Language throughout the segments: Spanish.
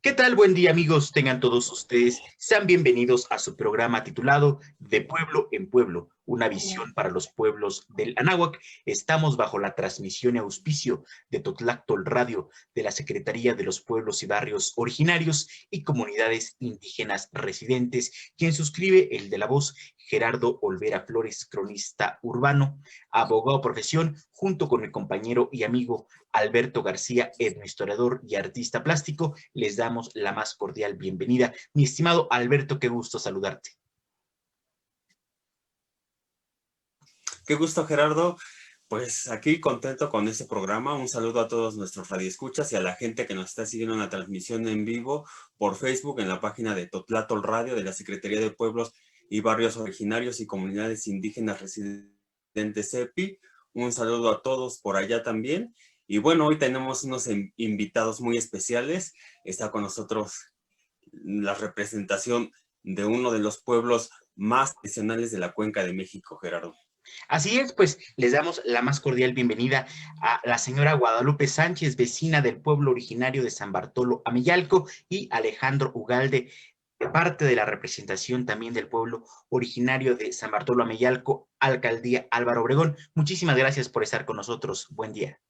¿Qué tal? Buen día, amigos. Tengan todos ustedes. Sean bienvenidos a su programa titulado De Pueblo en Pueblo, una visión para los pueblos del Anáhuac. Estamos bajo la transmisión y auspicio de Totlactol Radio, de la Secretaría de los Pueblos y Barrios Originarios y Comunidades Indígenas Residentes, quien suscribe el de la voz, Gerardo Olvera Flores, cronista urbano, abogado profesión, junto con mi compañero y amigo Alberto García, etnohistoriador y artista plástico. Les damos la más cordial bienvenida. Mi estimado Alberto, qué gusto saludarte. Qué gusto, Gerardo. Pues aquí contento con este programa. Un saludo a todos nuestros radioescuchas y a la gente que nos está siguiendo en la transmisión en vivo por Facebook en la página de Totlactol Radio de la Secretaría de Pueblos y Barrios Originarios y Comunidades Indígenas Residentes CEPI. Un saludo a todos por allá también. Y bueno, hoy tenemos unos invitados muy especiales. Está con nosotros la representación de uno de los pueblos más tradicionales de la Cuenca de México, Gerardo. Así es, pues les damos la más cordial bienvenida a la señora Guadalupe Sánchez, vecina del pueblo originario de San Bartolo Ameyalco, y Alejandro Ugalde, parte de la representación también del pueblo originario de San Bartolo Ameyalco, Alcaldía Álvaro Obregón. Muchísimas gracias por estar con nosotros. Buen día.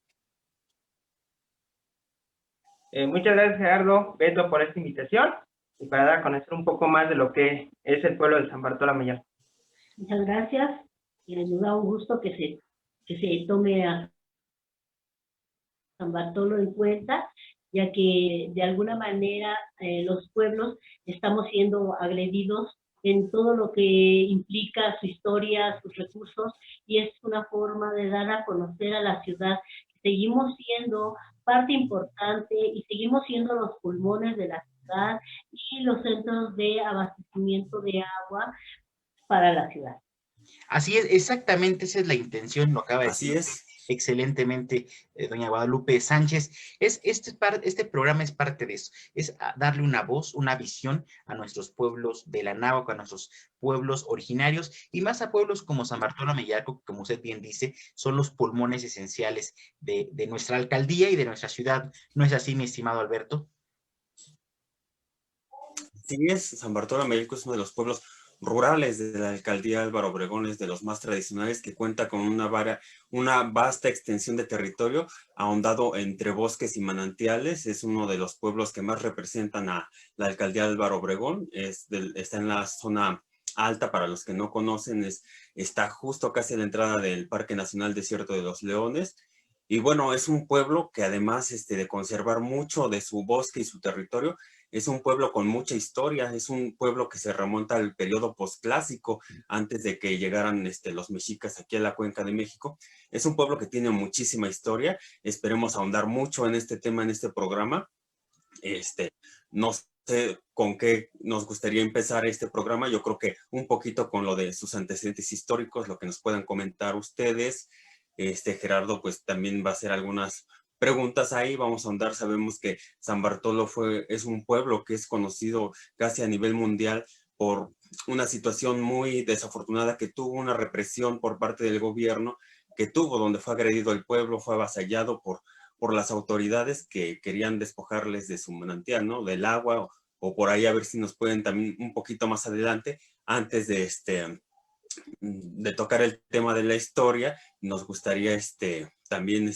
Muchas gracias, Gerardo, Beto, por esta invitación y para dar a conocer un poco más de lo que es el pueblo de San Bartolo Ameyalco. Muchas gracias y nos da un gusto que se tome a San Bartolo en cuenta, ya que de alguna manera los pueblos estamos siendo agredidos en todo lo que implica su historia, sus recursos, y es una forma de dar a conocer a la ciudad. Seguimos siendo parte importante y seguimos siendo los pulmones de la ciudad y los centros de abastecimiento de agua para la ciudad. Así es, exactamente, esa es la intención, lo acaba de Así decir es. excelentemente doña Guadalupe Sánchez. Este programa es parte de eso, es darle una voz, una visión a nuestros pueblos de la Anáhuac, a nuestros pueblos originarios, y más a pueblos como San Bartolo Ameyalco, que como usted bien dice, son los pulmones esenciales de nuestra alcaldía y de nuestra ciudad. ¿No es así, mi estimado Alberto? Sí es, San Bartolo Ameyalco es uno de los pueblos rurales de la alcaldía Álvaro Obregón, es de los más tradicionales, que cuenta con una vasta extensión de territorio ahondado entre bosques y manantiales. Es uno de los pueblos que más representan a la alcaldía Álvaro Obregón. Está en la zona alta, para los que no conocen, está justo casi a la entrada del Parque Nacional Desierto de los Leones. Y bueno, es un pueblo que además de conservar mucho de su bosque y su territorio, es un pueblo con mucha historia, es un pueblo que se remonta al periodo posclásico, antes de que llegaran los mexicas aquí a la Cuenca de México. Es un pueblo que tiene muchísima historia. Esperemos ahondar mucho en este tema, en este programa. No sé con qué nos gustaría empezar este programa. Yo creo que un poquito con lo de sus antecedentes históricos, lo que nos puedan comentar ustedes. Gerardo pues también va a hacer algunas preguntas ahí, vamos a ahondar. Sabemos que San Bartolo es un pueblo que es conocido casi a nivel mundial por una situación muy desafortunada que tuvo, una represión por parte del gobierno que tuvo, donde fue agredido el pueblo, fue avasallado por las autoridades que querían despojarles de su manantial, ¿no? Del agua, o por ahí a ver si nos pueden también un poquito más adelante, antes de tocar el tema de la historia, nos gustaría también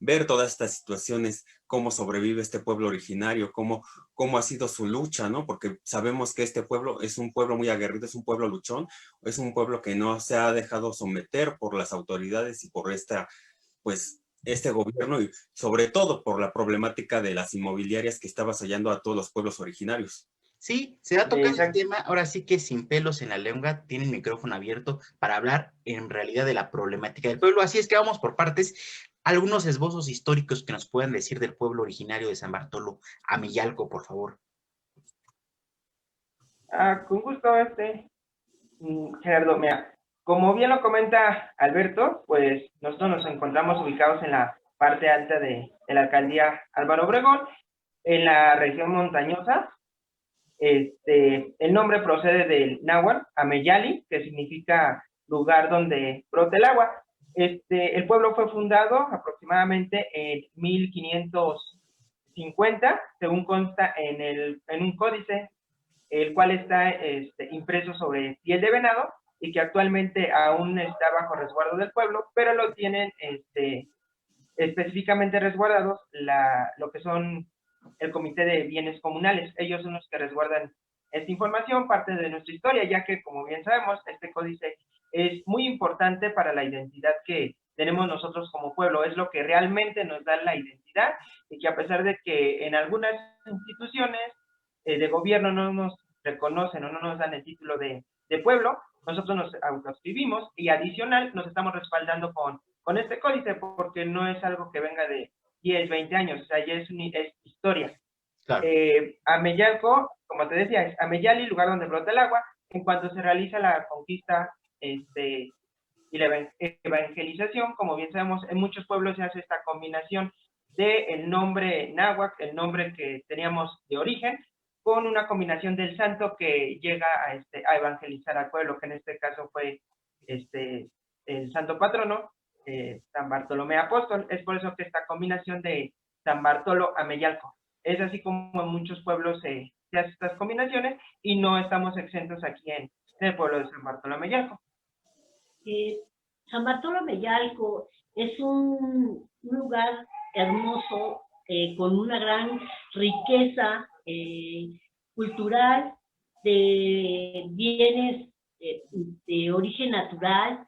ver todas estas situaciones, cómo sobrevive este pueblo originario, cómo ha sido su lucha, ¿no? Porque sabemos que este pueblo es un pueblo muy aguerrido, es un pueblo luchón, es un pueblo que no se ha dejado someter por las autoridades y por este gobierno, y sobre todo por la problemática de las inmobiliarias que está avasallando a todos los pueblos originarios. Sí, se va a tocar el Exacto. tema, ahora sí que sin pelos en la lengua, tiene el micrófono abierto para hablar en realidad de la problemática del pueblo. Así es que vamos por partes. Algunos esbozos históricos que nos puedan decir del pueblo originario de San Bartolo Ameyalco, por favor. Con gusto, Gerardo. Mira, como bien lo comenta Alberto, pues nosotros nos encontramos ubicados en la parte alta de la alcaldía Álvaro Obregón, en la región montañosa. El nombre procede del náhuatl, Ameyali, que significa lugar donde brota el agua. El pueblo fue fundado aproximadamente en 1500 50, según consta en un códice, el cual está impreso sobre piel de venado y que actualmente aún está bajo resguardo del pueblo, pero lo tienen específicamente resguardados lo que son el Comité de Bienes Comunales. Ellos son los que resguardan esta información, parte de nuestra historia, ya que, como bien sabemos, este códice es muy importante para la identidad que tenemos nosotros como pueblo. Es lo que realmente nos da la identidad, y que a pesar de que en algunas instituciones de gobierno no nos reconocen o no nos dan el título de pueblo, nosotros nos autoescribimos, y adicional nos estamos respaldando con este códice, porque no es algo que venga de 10, 20 años, o sea, ya es historia. Claro. Ameyalco, como te decía, es Ameyali, lugar donde brota el agua. En cuanto se realiza la conquista y la evangelización, como bien sabemos, en muchos pueblos se hace esta combinación del nombre náhuatl, el nombre que teníamos de origen, con una combinación del santo que llega a evangelizar al pueblo, que en este caso fue el santo patrono, San Bartolomé Apóstol. Es por eso que esta combinación de San Bartolo Ameyalco. Es así como en muchos pueblos se hacen estas combinaciones, y no estamos exentos aquí en el pueblo de San Bartolo Ameyalco. San Bartolo Ameyalco es un lugar hermoso, con una gran riqueza cultural, de bienes de origen natural,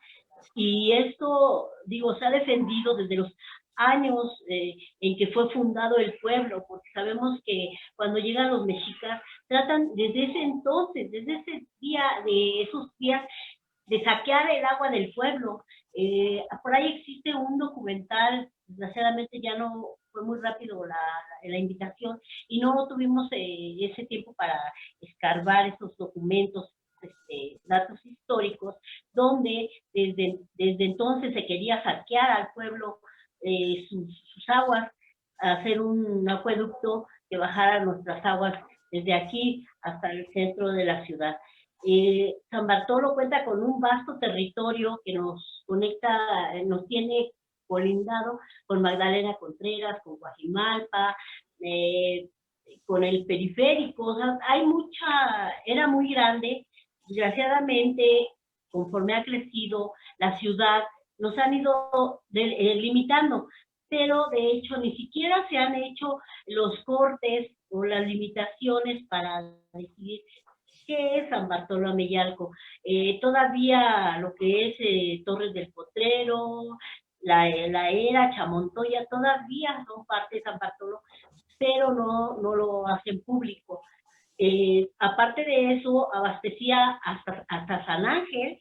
y esto, digo, se ha defendido desde los años en que fue fundado el pueblo, porque sabemos que cuando llegan los mexicas, tratan desde ese entonces, desde ese día, de esos días, de saquear el agua del pueblo. Por ahí existe un documental, desgraciadamente ya no fue muy rápido la invitación, y no tuvimos ese tiempo para escarbar esos documentos, datos históricos, donde desde entonces se quería saquear al pueblo sus aguas, hacer un acueducto que bajara nuestras aguas desde aquí hasta el centro de la ciudad. San Bartolo cuenta con un vasto territorio que nos conecta, nos tiene colindado con Magdalena Contreras, con Guajimalpa, con el periférico. O sea, era muy grande. Desgraciadamente, conforme ha crecido la ciudad, nos han ido limitando, pero de hecho ni siquiera se han hecho los cortes o las limitaciones para decidir qué es San Bartolo Ameyalco. Todavía lo que es Torres del Potrero, la Era, Chamontoya, todavía son parte de San Bartolo, pero no lo hacen público. Aparte de eso, abastecía hasta San Ángel,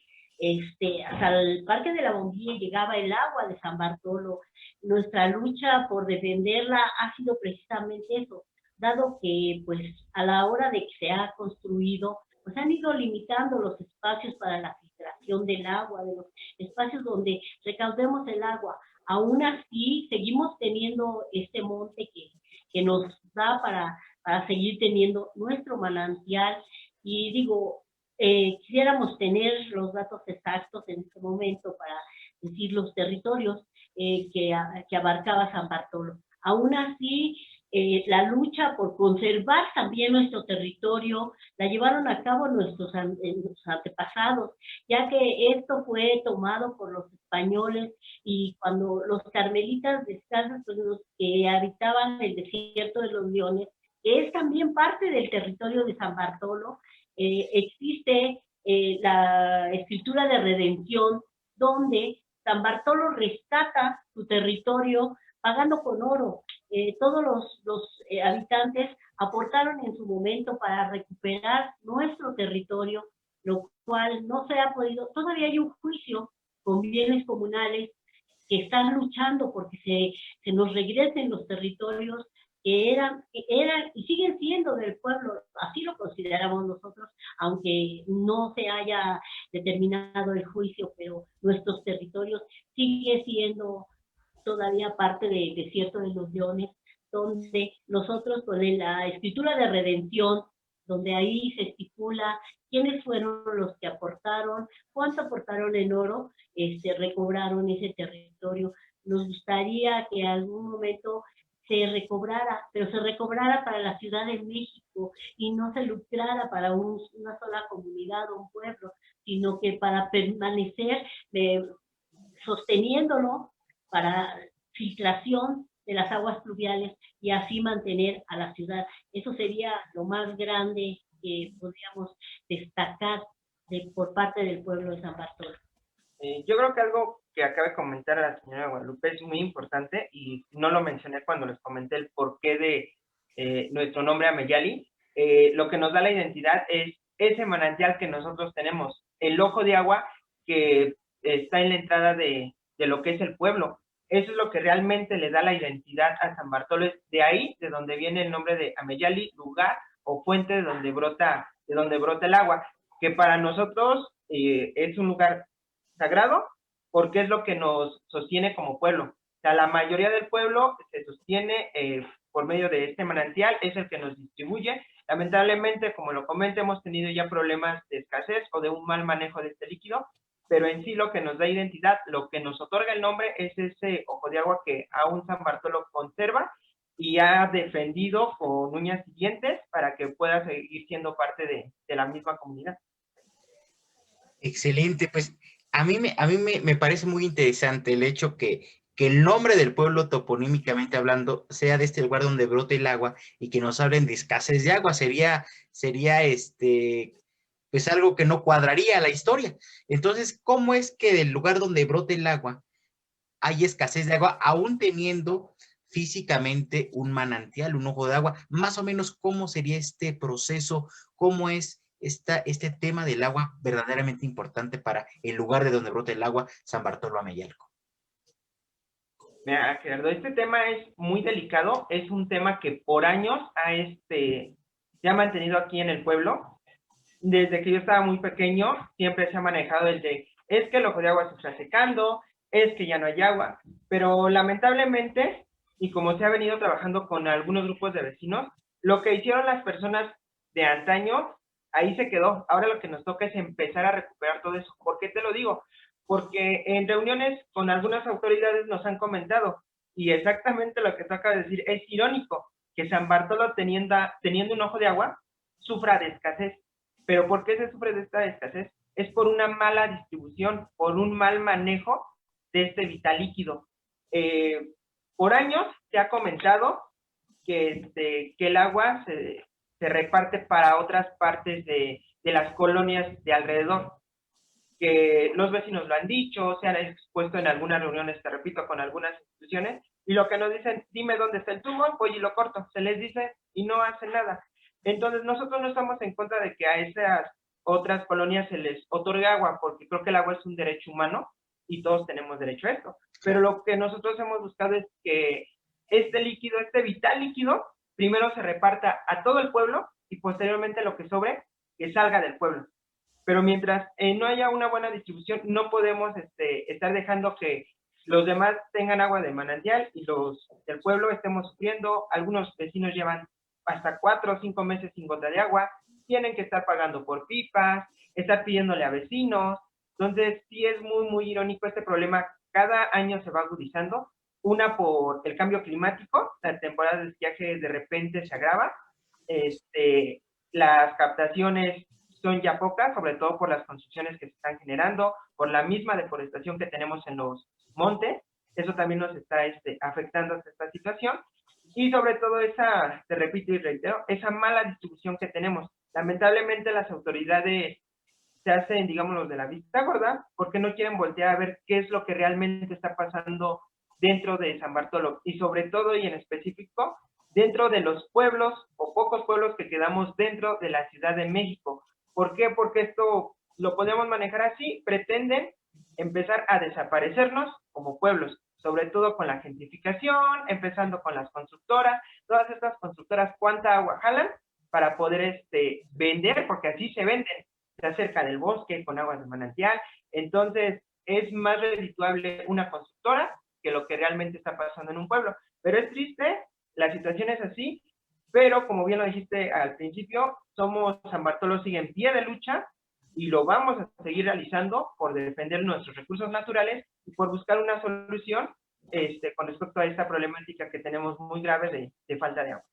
hasta el Parque de la Bombilla llegaba el agua de San Bartolo. Nuestra lucha por defenderla ha sido precisamente eso, dado que pues a la hora de que se ha construido, pues han ido limitando los espacios para la filtración del agua, de los espacios donde recaudemos el agua. Aún así, seguimos teniendo este monte que nos da para seguir teniendo nuestro manantial. Y digo, quisiéramos tener los datos exactos en este momento para decir los territorios que abarcaba San Bartolo. Aún así, la lucha por conservar también nuestro territorio la llevaron a cabo nuestros antepasados, ya que esto fue tomado por los españoles, y cuando los carmelitas descalzos, pues los que habitaban el desierto de los Leones, que es también parte del territorio de San Bartolo, existe la escritura de redención, donde San Bartolo rescata su territorio pagando con oro. Todos los habitantes aportaron en su momento para recuperar nuestro territorio, lo cual no se ha podido. Todavía hay un juicio con bienes comunales que están luchando porque se nos regresen los territorios que eran y siguen siendo del pueblo. Así lo consideramos nosotros, aunque no se haya determinado el juicio, pero nuestros territorios siguen siendo todavía parte del desierto de los Leones, donde nosotros con la escritura de redención, donde ahí se estipula quiénes fueron los que aportaron, cuánto aportaron en oro, recobraron ese territorio. Nos gustaría que en algún momento se recobrara, pero se recobrara para la Ciudad de México y no se lucrara para una sola comunidad o un pueblo, sino que para permanecer sosteniéndolo para filtración de las aguas pluviales y así mantener a la ciudad. Eso sería lo más grande que podríamos destacar por parte del pueblo de San Bartolo. Yo creo que algo que acaba de comentar la señora Guadalupe es muy importante y no lo mencioné cuando les comenté el porqué de nuestro nombre Ameyali. Lo que nos da la identidad es ese manantial que nosotros tenemos, el ojo de agua que está en la entrada de lo que es el pueblo. Eso es lo que realmente le da la identidad a San Bartolo. Es de ahí, de donde viene el nombre de Ameyali, lugar o fuente de donde brota el agua, que para nosotros es un lugar sagrado, porque es lo que nos sostiene como pueblo. O sea, la mayoría del pueblo se sostiene por medio de este manantial, es el que nos distribuye. Lamentablemente, como lo comenté, hemos tenido ya problemas de escasez o de un mal manejo de este líquido, pero en sí lo que nos da identidad, lo que nos otorga el nombre es ese ojo de agua que aún San Bartolo conserva y ha defendido con uñas y dientes para que pueda seguir siendo parte de la misma comunidad. Excelente, pues a mí me parece muy interesante el hecho que el nombre del pueblo, toponímicamente hablando, sea de este lugar donde brote el agua y que nos hablen de escasez de agua. Sería pues algo que no cuadraría a la historia. Entonces, ¿cómo es que del lugar donde brote el agua hay escasez de agua, aún teniendo físicamente un manantial, un ojo de agua? Más o menos, ¿cómo sería este proceso? ¿Cómo es este tema del agua verdaderamente importante para el lugar de donde brota el agua, San Bartolo Ameyalco? Mira, Gerardo, este tema es muy delicado, es un tema que por años se ha mantenido aquí en el pueblo. Desde que yo estaba muy pequeño, siempre se ha manejado es que el ojo de agua se está secando, es que ya no hay agua, pero lamentablemente, y como se ha venido trabajando con algunos grupos de vecinos, lo que hicieron las personas de antaño, ahí se quedó. Ahora lo que nos toca es empezar a recuperar todo eso. ¿Por qué te lo digo? Porque en reuniones con algunas autoridades nos han comentado, y exactamente lo que tú acabas de decir, es irónico que San Bartolo teniendo un ojo de agua, sufra de escasez. ¿Pero por qué se sufre de esta escasez? Es por una mala distribución, por un mal manejo de este vital líquido. Por años se ha comentado que el agua se reparte para otras partes de las colonias de alrededor, que los vecinos lo han dicho, se han expuesto en algunas reuniones, te repito, con algunas instituciones, y lo que nos dicen, dime dónde está el tubo, voy y lo corto, se les dice y no hacen nada. Entonces nosotros no estamos en contra de que a esas otras colonias se les otorgue agua, porque creo que el agua es un derecho humano y todos tenemos derecho a esto, pero lo que nosotros hemos buscado es que este líquido, este vital líquido, primero se reparta a todo el pueblo y posteriormente lo que sobre, que salga del pueblo. Pero mientras no haya una buena distribución, no podemos estar dejando que los demás tengan agua de manantial y los del pueblo estemos sufriendo. Algunos vecinos llevan hasta 4 o 5 meses sin gota de agua, tienen que estar pagando por pipas, estar pidiéndole a vecinos. Entonces, sí es muy, muy irónico este problema. Cada año se va agudizando. Una por el cambio climático, la temporada de estiaje de repente se agrava. Las captaciones son ya pocas, sobre todo por las construcciones que se están generando, por la misma deforestación que tenemos en los montes. Eso también nos está afectando a esta situación. Y sobre todo te repito y reitero, esa mala distribución que tenemos. Lamentablemente las autoridades se hacen, digamos, los de la vista gorda, porque no quieren voltear a ver qué es lo que realmente está pasando dentro de San Bartolo, y sobre todo y en específico, dentro de los pueblos o pocos pueblos que quedamos dentro de la Ciudad de México. ¿Por qué? Porque esto lo podemos manejar así, pretenden empezar a desaparecernos como pueblos, sobre todo con la gentrificación, empezando con las constructoras. Todas estas constructoras, ¿cuánta agua jalan para poder vender? Porque así se venden, se acerca del bosque con aguas de manantial. Entonces es más redituable una constructora que lo que realmente está pasando en un pueblo. Pero es triste, la situación es así, pero como bien lo dijiste al principio, San Bartolo sigue en pie de lucha y lo vamos a seguir realizando por defender nuestros recursos naturales y por buscar una solución con respecto a esta problemática que tenemos muy grave de falta de agua?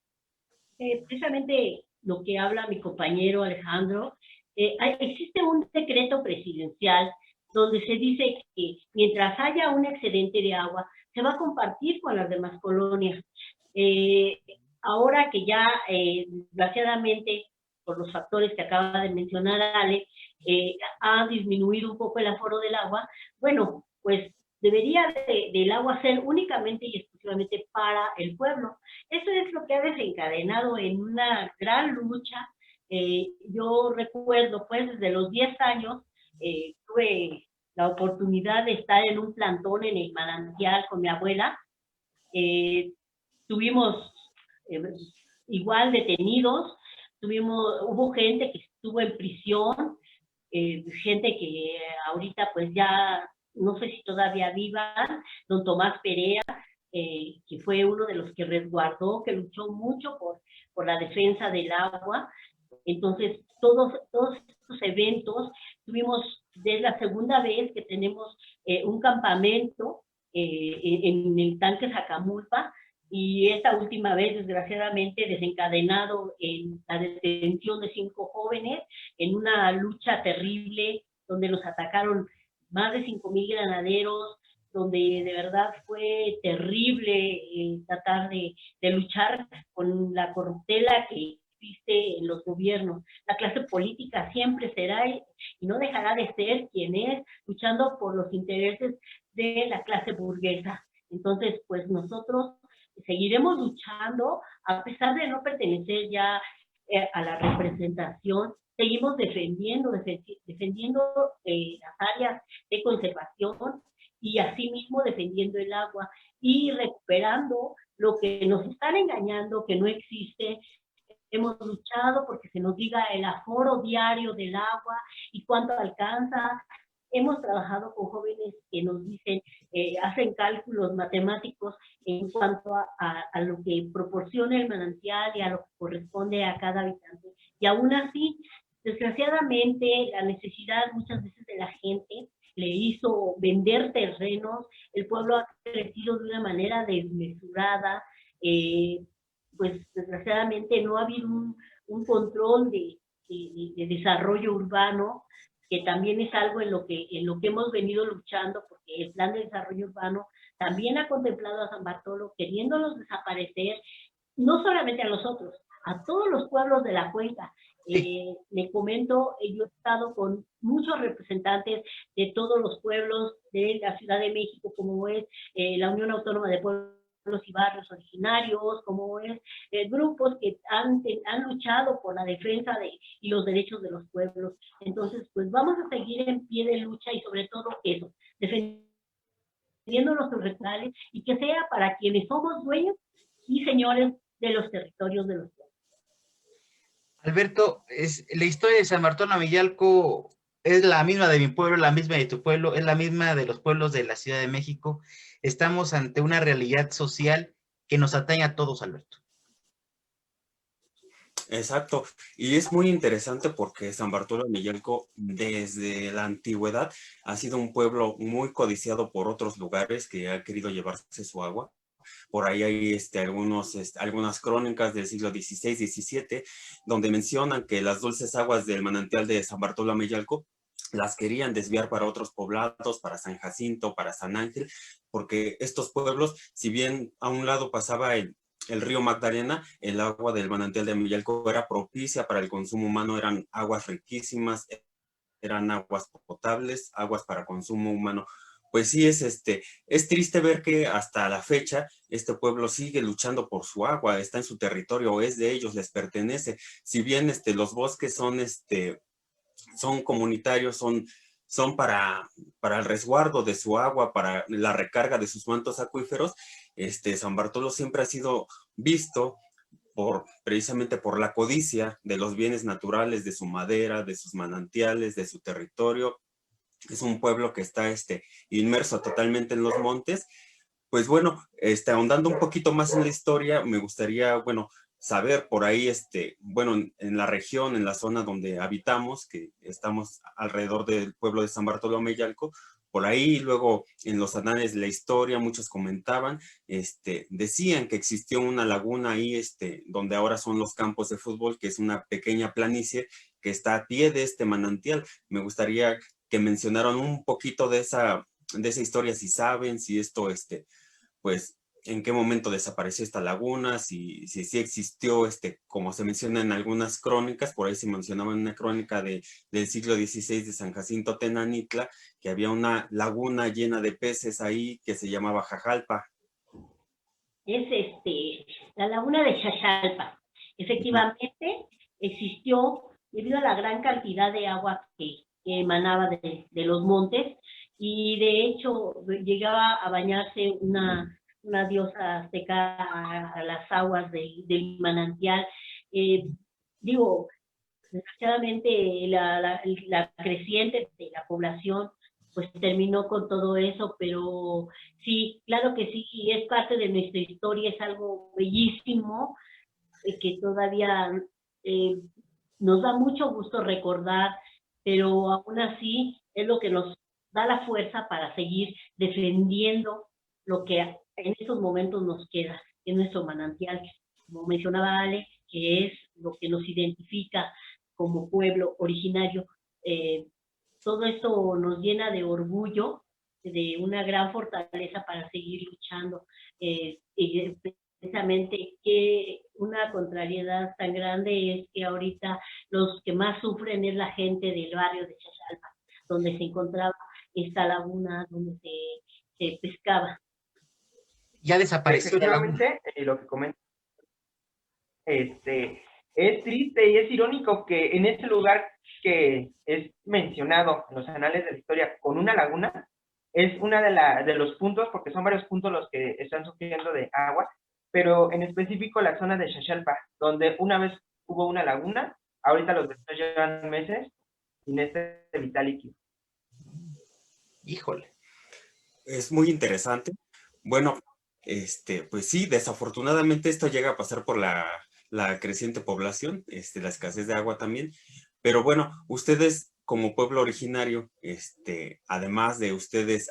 Precisamente lo que habla mi compañero Alejandro, existe un decreto presidencial donde se dice que mientras haya un excedente de agua, se va a compartir con las demás colonias. Ahora que ya, desgraciadamente, por los factores que acaba de mencionar Ale, ha disminuido un poco el aforo del agua, bueno, pues debería del agua ser únicamente y exclusivamente para el pueblo. Eso es lo que ha desencadenado en una gran lucha. Yo recuerdo, pues, desde los 10 años, tuve la oportunidad de estar en un plantón en el manantial con mi abuela. Tuvimos igual detenidos, hubo gente que estuvo en prisión, gente que ahorita pues ya no sé si todavía vivan, don Tomás Perea, que fue uno de los que resguardó, que luchó mucho por la defensa del agua. Entonces, todos estos eventos, es la segunda vez que tenemos un campamento en el tanque Zacamulpa, y esta última vez, desgraciadamente, desencadenado en la detención de 5 jóvenes, en una lucha terrible, donde nos atacaron más de 5,000 granaderos, donde de verdad fue terrible tratar de luchar con la corruptela que existe en los gobiernos. La clase política siempre será y no dejará de ser quien es, luchando por los intereses de la clase burguesa. Entonces, pues nosotros seguiremos luchando, a pesar de no pertenecer ya a la representación, seguimos defendiendo las áreas de conservación y asimismo defendiendo el agua y recuperando lo que nos están engañando, que no existe. Hemos luchado porque se nos diga el aforo diario del agua y cuánto alcanza. Hemos trabajado con jóvenes que nos dicen, hacen cálculos matemáticos en cuanto a lo que proporciona el manantial y a lo que corresponde a cada habitante. Y aún así, desgraciadamente, la necesidad muchas veces de la gente le hizo vender terrenos. El pueblo ha crecido de una manera desmesurada. Pues desgraciadamente no ha habido un control de desarrollo urbano, que también es algo en lo que hemos venido luchando, porque el plan de desarrollo urbano también ha contemplado a San Bartolo, queriéndolos desaparecer, no solamente a nosotros, a todos los pueblos de la cuenca. Le comento, yo he estado con muchos representantes de todos los pueblos de la Ciudad de México, como es la Unión Autónoma de Pueblos y Barrios Originarios, como es grupos que han luchado por la defensa y los derechos de los pueblos. Entonces, pues vamos a seguir en pie de lucha y sobre todo eso, defendiendo nuestros rectales y que sea para quienes somos dueños y señores de los territorios de los pueblos. Alberto, la historia de San Bartolo Amillalco es la misma de mi pueblo, la misma de tu pueblo, es la misma de los pueblos de la Ciudad de México. Estamos ante una realidad social que nos atañe a todos, Alberto. Exacto, y es muy interesante porque San Bartolo Amillalco desde la antigüedad ha sido un pueblo muy codiciado por otros lugares que ha querido llevarse su agua. Por ahí hay algunas crónicas del siglo XVI, XVII, donde mencionan que las dulces aguas del manantial de San Bartolo Amillalco las querían desviar para otros poblados, para San Jacinto, para San Ángel, porque estos pueblos, si bien a un lado pasaba el río Magdalena, el agua del manantial de Amillalco era propicia para el consumo humano, eran aguas riquísimas, eran aguas potables, aguas para consumo humano. Pues sí, es triste ver que hasta la fecha este pueblo sigue luchando por su agua, está en su territorio, es de ellos, les pertenece. Si bien los bosques son comunitarios, son para el resguardo de su agua, para la recarga de sus mantos acuíferos, San Bartolo siempre ha sido visto precisamente por la codicia de los bienes naturales, de su madera, de sus manantiales, de su territorio. Es un pueblo que está inmerso totalmente en los montes. Pues bueno, ahondando un poquito más en la historia, me gustaría, bueno, saber por ahí, bueno, en la región, en la zona donde habitamos, que estamos alrededor del pueblo de San Bartolo Amillalco, por ahí. Luego en los anales de la historia muchos comentaban, decían que existió una laguna ahí, donde ahora son los campos de fútbol, que es una pequeña planicie que está a pie de este manantial. Me gustaría que mencionaran un poquito de esa historia, si saben, si esto, pues, en qué momento desapareció esta laguna, si existió, como se menciona en algunas crónicas. Por ahí se mencionaba en una crónica del siglo XVI de San Jacinto Tenanitla, que había una laguna llena de peces ahí que se llamaba Jajalpa. Es la laguna de Xaxalpa. Efectivamente, existió debido a la gran cantidad de agua que emanaba de los montes, y de hecho llegaba a bañarse una diosa azteca a las aguas del manantial. Digo, desgraciadamente la creciente de la población pues terminó con todo eso, pero sí, claro que sí, y es parte de nuestra historia, es algo bellísimo, que todavía nos da mucho gusto recordar, pero aún así es lo que nos da la fuerza para seguir defendiendo lo que en estos momentos nos queda, en nuestro manantial, como mencionaba Ale, que es lo que nos identifica como pueblo originario. Todo esto nos llena de orgullo, de una gran fortaleza para seguir luchando. Y precisamente que una contrariedad tan grande es que ahorita los que más sufren es la gente del barrio de Xaxalpa, donde se encontraba esta laguna, donde se pescaba. Ya desapareció la laguna. Efectivamente, lo que comenta, es triste y es irónico que en este lugar que es mencionado en los anales de la historia con una laguna, es una de los puntos, porque son varios puntos los que están sufriendo de agua, pero en específico la zona de Xaxalpa, donde una vez hubo una laguna, ahorita los vecinos llevan meses sin este vital líquido. Híjole. Es muy interesante. Bueno, pues sí, desafortunadamente esto llega a pasar por la creciente población, la escasez de agua también. Pero bueno, ustedes como pueblo originario, además de ustedes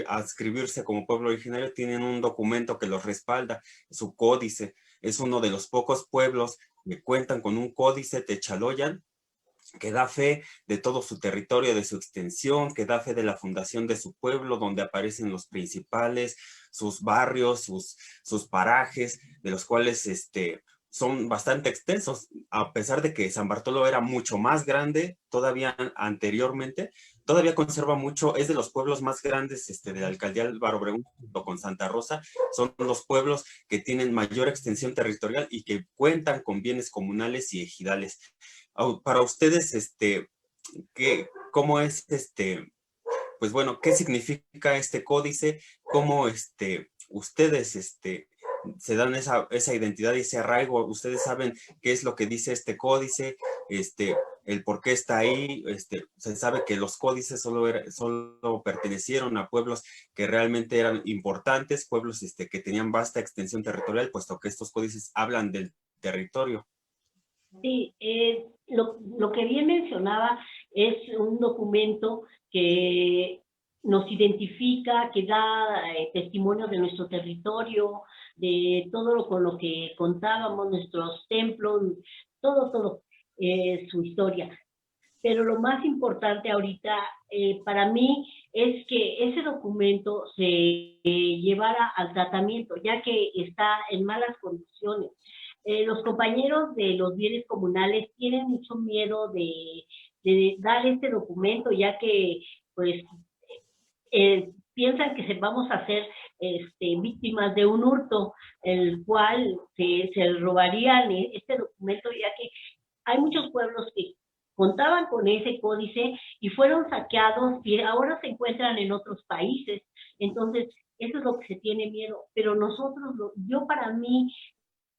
adscribirse como pueblo originario, tienen un documento que los respalda, su códice. Es uno de los pocos pueblos que cuentan con un códice Techaloyan, que da fe de todo su territorio, de su extensión, que da fe de la fundación de su pueblo, donde aparecen los principales, sus barrios, sus parajes, de los cuales son bastante extensos, a pesar de que San Bartolo era mucho más grande todavía anteriormente. Todavía conserva mucho, es de los pueblos más grandes de la alcaldía Álvaro Obregón, junto con Santa Rosa. Son los pueblos que tienen mayor extensión territorial y que cuentan con bienes comunales y ejidales. Para ustedes, ¿cómo es pues bueno, qué significa este códice? ¿Cómo ustedes se dan esa identidad y ese arraigo? ¿Ustedes saben qué es lo que dice este códice? El por qué está ahí. Se sabe que los códices solo pertenecieron a pueblos que realmente eran importantes, pueblos que tenían vasta extensión territorial, puesto que estos códices hablan del territorio. Sí, lo que bien mencionaba es un documento que nos identifica, que da testimonio de nuestro territorio, de todo con lo que contábamos, nuestros templos, todo, su historia. Pero lo más importante ahorita para mí es que ese documento se llevara al tratamiento, ya que está en malas condiciones. Los compañeros de los bienes comunales tienen mucho miedo de dar este documento, ya que pues piensan que vamos a ser víctimas de un hurto, el cual se robarían este documento, ya que hay muchos pueblos que contaban con ese códice y fueron saqueados y ahora se encuentran en otros países. Entonces, eso es lo que se tiene miedo. Pero nosotros, para mí,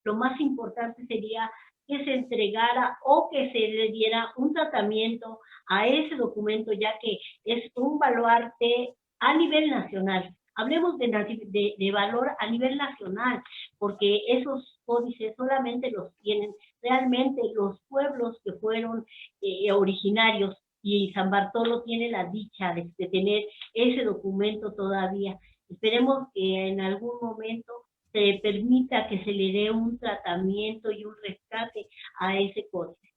lo más importante sería que se entregara o que se le diera un tratamiento a ese documento, ya que es un baluarte a nivel nacional. Hablemos de valor a nivel nacional, porque esos códices solamente los tienen realmente los pueblos que fueron originarios, y San Bartolo tiene la dicha de tener ese documento todavía. Esperemos que en algún momento se permita que se le dé un tratamiento y un rescate a ese códice.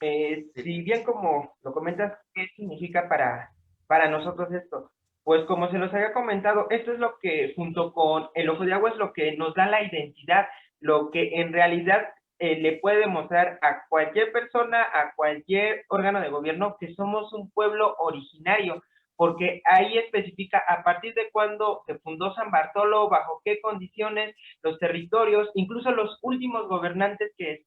Si bien como lo comentas, ¿qué significa para nosotros esto? Pues como se los había comentado, esto es lo que junto con el Ojo de Agua es lo que nos da la identidad, lo que en realidad le puede demostrar a cualquier persona, a cualquier órgano de gobierno, que somos un pueblo originario, porque ahí especifica a partir de cuándo se fundó San Bartolo, bajo qué condiciones, los territorios, incluso los últimos gobernantes que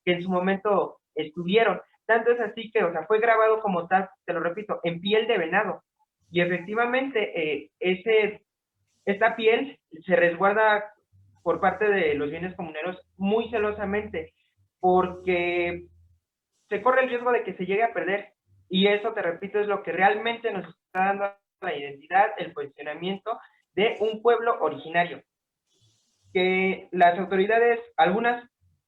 en su momento estuvieron. Tanto es así que, o sea, fue grabado como tal, te lo repito, en piel de venado. Y efectivamente, esta piel se resguarda por parte de los bienes comuneros muy celosamente, porque se corre el riesgo de que se llegue a perder. Y eso, te repito, es lo que realmente nos está dando la identidad, el posicionamiento de un pueblo originario. Que las autoridades, algunas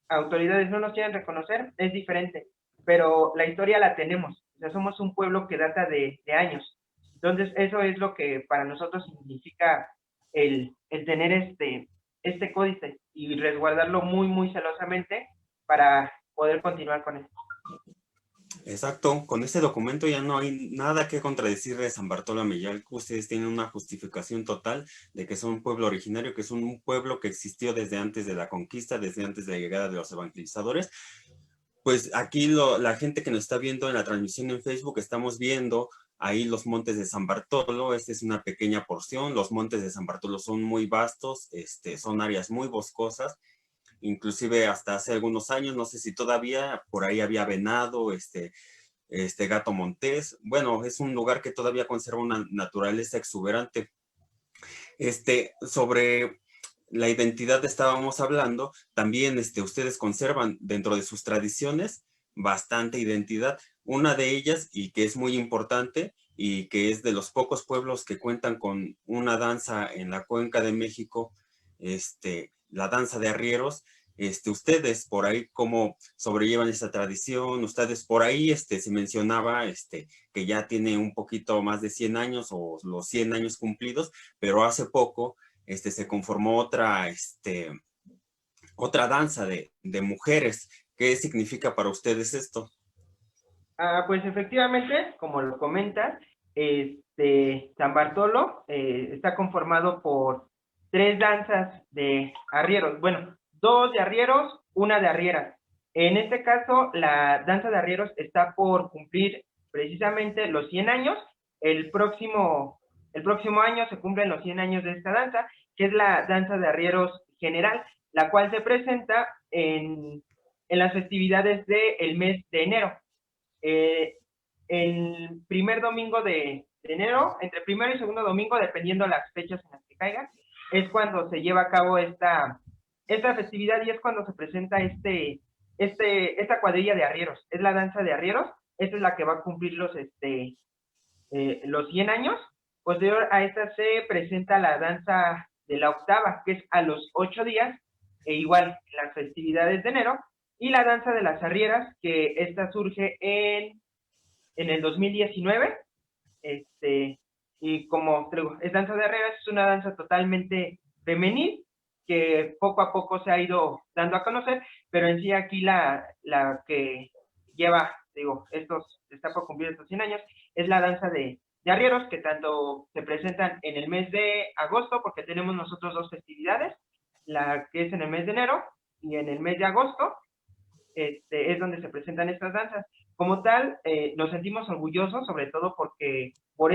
autoridades no nos quieren reconocer, es diferente, pero la historia la tenemos. O sea, somos un pueblo que data de años. Entonces, eso es lo que para nosotros significa el tener este códice y resguardarlo muy, muy celosamente para poder continuar con esto. Exacto, con este documento ya no hay nada que contradecir de San Bartolo Ameyalco. Ustedes tienen una justificación total de que son un pueblo originario, que es un pueblo que existió desde antes de la conquista, desde antes de la llegada de los evangelizadores. Pues aquí la gente que nos está viendo en la transmisión en Facebook, estamos viendo ahí los montes de San Bartolo. Esta es una pequeña porción. Los montes de San Bartolo son muy vastos, son áreas muy boscosas. Inclusive hasta hace algunos años, no sé si todavía, por ahí había venado, gato montés. Bueno, es un lugar que todavía conserva una naturaleza exuberante. Sobre la identidad estábamos hablando, también ustedes conservan dentro de sus tradiciones bastante identidad. Una de ellas, y que es muy importante, y que es de los pocos pueblos que cuentan con una danza en la Cuenca de México, la danza de arrieros. Ustedes por ahí cómo sobrellevan esta tradición. Ustedes por ahí se mencionaba que ya tiene un poquito más de 100 años o los 100 años cumplidos, pero hace poco se conformó otra danza de mujeres. ¿Qué significa para ustedes esto? Pues efectivamente, como lo comentas, San Bartolo está conformado por 3 danzas de arrieros. Bueno, 2 de arrieros, 1 de arrieras. En este caso, la danza de arrieros está por cumplir precisamente los 100 años. El próximo año se cumplen los 100 años de esta danza, que es la danza de arrieros general, la cual se presenta en las festividades del mes de enero. El primer domingo de enero, entre primero y segundo domingo, dependiendo las fechas en las que caigan, es cuando se lleva a cabo esta festividad y es cuando se presenta esta cuadrilla de arrieros. Es la danza de arrieros. Esta es la que va a cumplir los 100 años. Posterior a esta se presenta la danza de la octava, que es a los 8 días, e igual las festividades de enero. Y la danza de las arrieras, que esta surge en el 2019, y como digo, es danza de arrieras, es una danza totalmente femenil, que poco a poco se ha ido dando a conocer, pero en sí aquí la que lleva, está por cumplir estos 100 años, es la danza de arrieros, que tanto se presentan en el mes de agosto, porque tenemos nosotros 2 festividades, la que es en el mes de enero, y en el mes de agosto, es donde se presentan estas danzas. Como tal, nos sentimos orgullosos, sobre todo porque por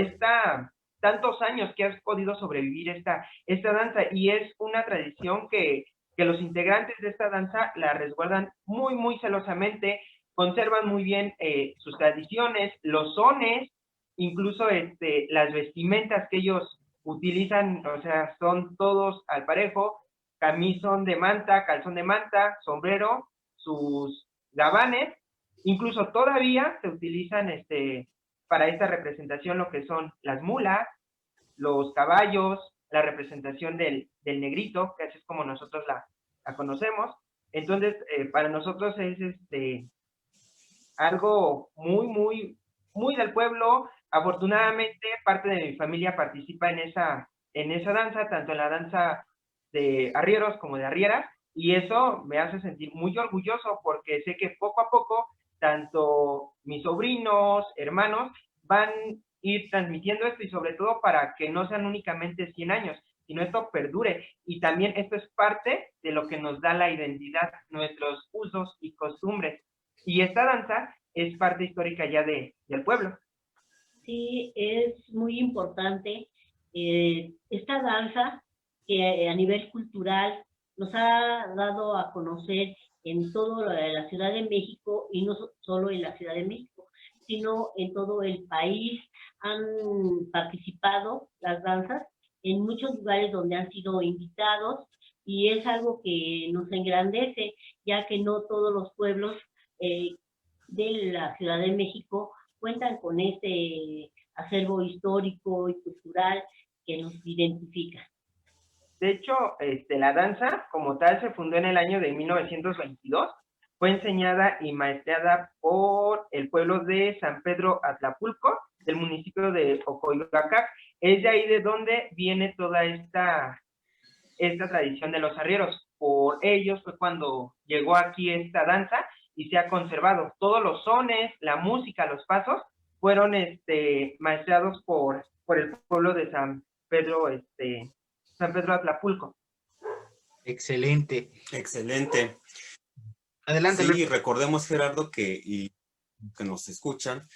tantos años que has podido sobrevivir esta danza, y es una tradición que los integrantes de esta danza la resguardan muy, muy celosamente, conservan muy bien sus tradiciones, los sones, incluso las vestimentas que ellos utilizan, o sea, son todos al parejo, camisón de manta, calzón de manta, sombrero, sus gabanes, incluso todavía se utilizan para esta representación lo que son las mulas, los caballos, la representación del negrito, que así es como nosotros la conocemos. Entonces, para nosotros es algo muy del pueblo. Afortunadamente, parte de mi familia participa en esa danza, tanto en la danza de arrieros como de arrieras, y eso me hace sentir muy orgulloso porque sé que poco a poco, tanto mis sobrinos, hermanos, van a ir transmitiendo esto y sobre todo para que no sean únicamente 100 años, sino esto perdure. Y también esto es parte de lo que nos da la identidad, nuestros usos y costumbres. Y esta danza es parte histórica ya del pueblo. Sí, es muy importante esta danza que a nivel cultural nos ha dado a conocer en toda la Ciudad de México, y no solo en la Ciudad de México, sino en todo el país. Han participado las danzas en muchos lugares donde han sido invitados, y es algo que nos engrandece, ya que no todos los pueblos de la Ciudad de México cuentan con este acervo histórico y cultural que nos identifica. De hecho, la danza como tal se fundó en el año de 1922. Fue enseñada y maestreada por el pueblo de San Pedro Atlapulco, del municipio de Ocoyoacac. Es de ahí de donde viene toda esta tradición de los arrieros. Por ellos fue cuando llegó aquí esta danza y se ha conservado. Todos los sones, la música, los pasos fueron maestreados por el pueblo de San Pedro Atlapulco. Excelente. Excelente. Adelante, Sí, Alberto. recordemos, Gerardo, que nos escuchan,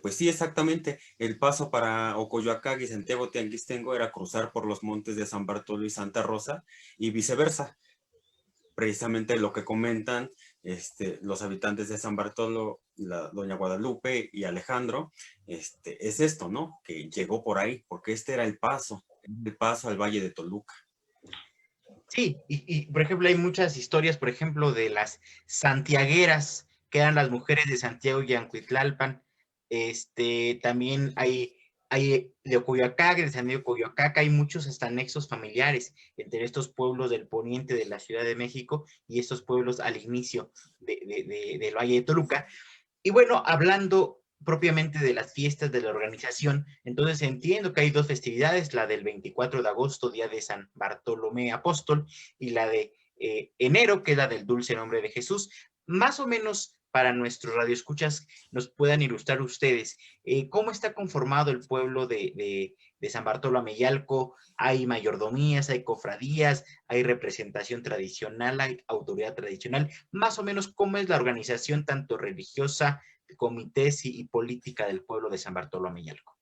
pues sí, exactamente, el paso para Ocoyoacac y Santiago Tianguistengo era cruzar por los montes de San Bartolo y Santa Rosa, y viceversa. Precisamente lo que comentan los habitantes de San Bartolo, doña Guadalupe y Alejandro, es esto, ¿no? Que llegó por ahí, porque este era el paso al Valle de Toluca. Sí, y por ejemplo hay muchas historias, por ejemplo, de las santiagueras, que eran las mujeres de Santiago y Ancuitlalpan. También hay de Ocoyoacac, de San Diego de Ocoyoacac, hay muchos hasta nexos familiares entre estos pueblos del poniente de la Ciudad de México y estos pueblos al inicio del Valle de Toluca. Y bueno, hablando propiamente de las fiestas de la organización, entonces entiendo que hay dos festividades, la del 24 de agosto, Día de San Bartolomé Apóstol, y la de enero, que es la del Dulce Nombre de Jesús. Más o menos para nuestros radioescuchas nos puedan ilustrar ustedes cómo está conformado el pueblo de San Bartolomé Ameyalco. Hay mayordomías, hay cofradías, hay representación tradicional, hay autoridad tradicional. Más o menos cómo es la organización tanto religiosa, comités y política del pueblo de San Bartolomé Ameyalco.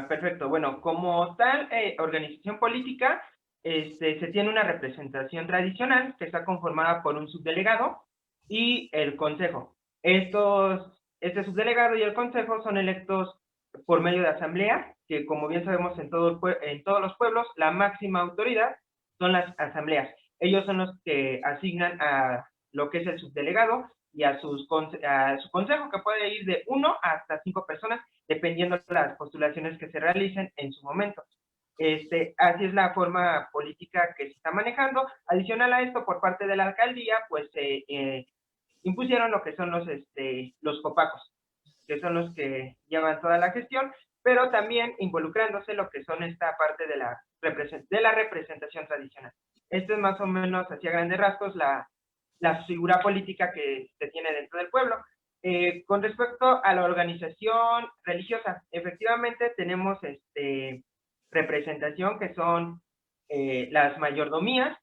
Perfecto. Bueno, como tal organización política, se tiene una representación tradicional que está conformada por un subdelegado y el consejo. Este subdelegado y el consejo son electos por medio de asamblea, que como bien sabemos en todos los pueblos, la máxima autoridad son las asambleas. Ellos son los que asignan a lo que es el subdelegado y a su consejo, que puede ir de 1 hasta 5 personas, dependiendo de las postulaciones que se realicen en su momento. Así es la forma política que se está manejando. Adicional a esto, por parte de la alcaldía, pues se impusieron lo que son los copacos, que son los que llevan toda la gestión, pero también involucrándose lo que son esta parte de la representación tradicional. Esto es más o menos, hacia grandes rasgos, la figura política que se tiene dentro del pueblo. Con respecto a la organización religiosa, efectivamente tenemos representación, que son las mayordomías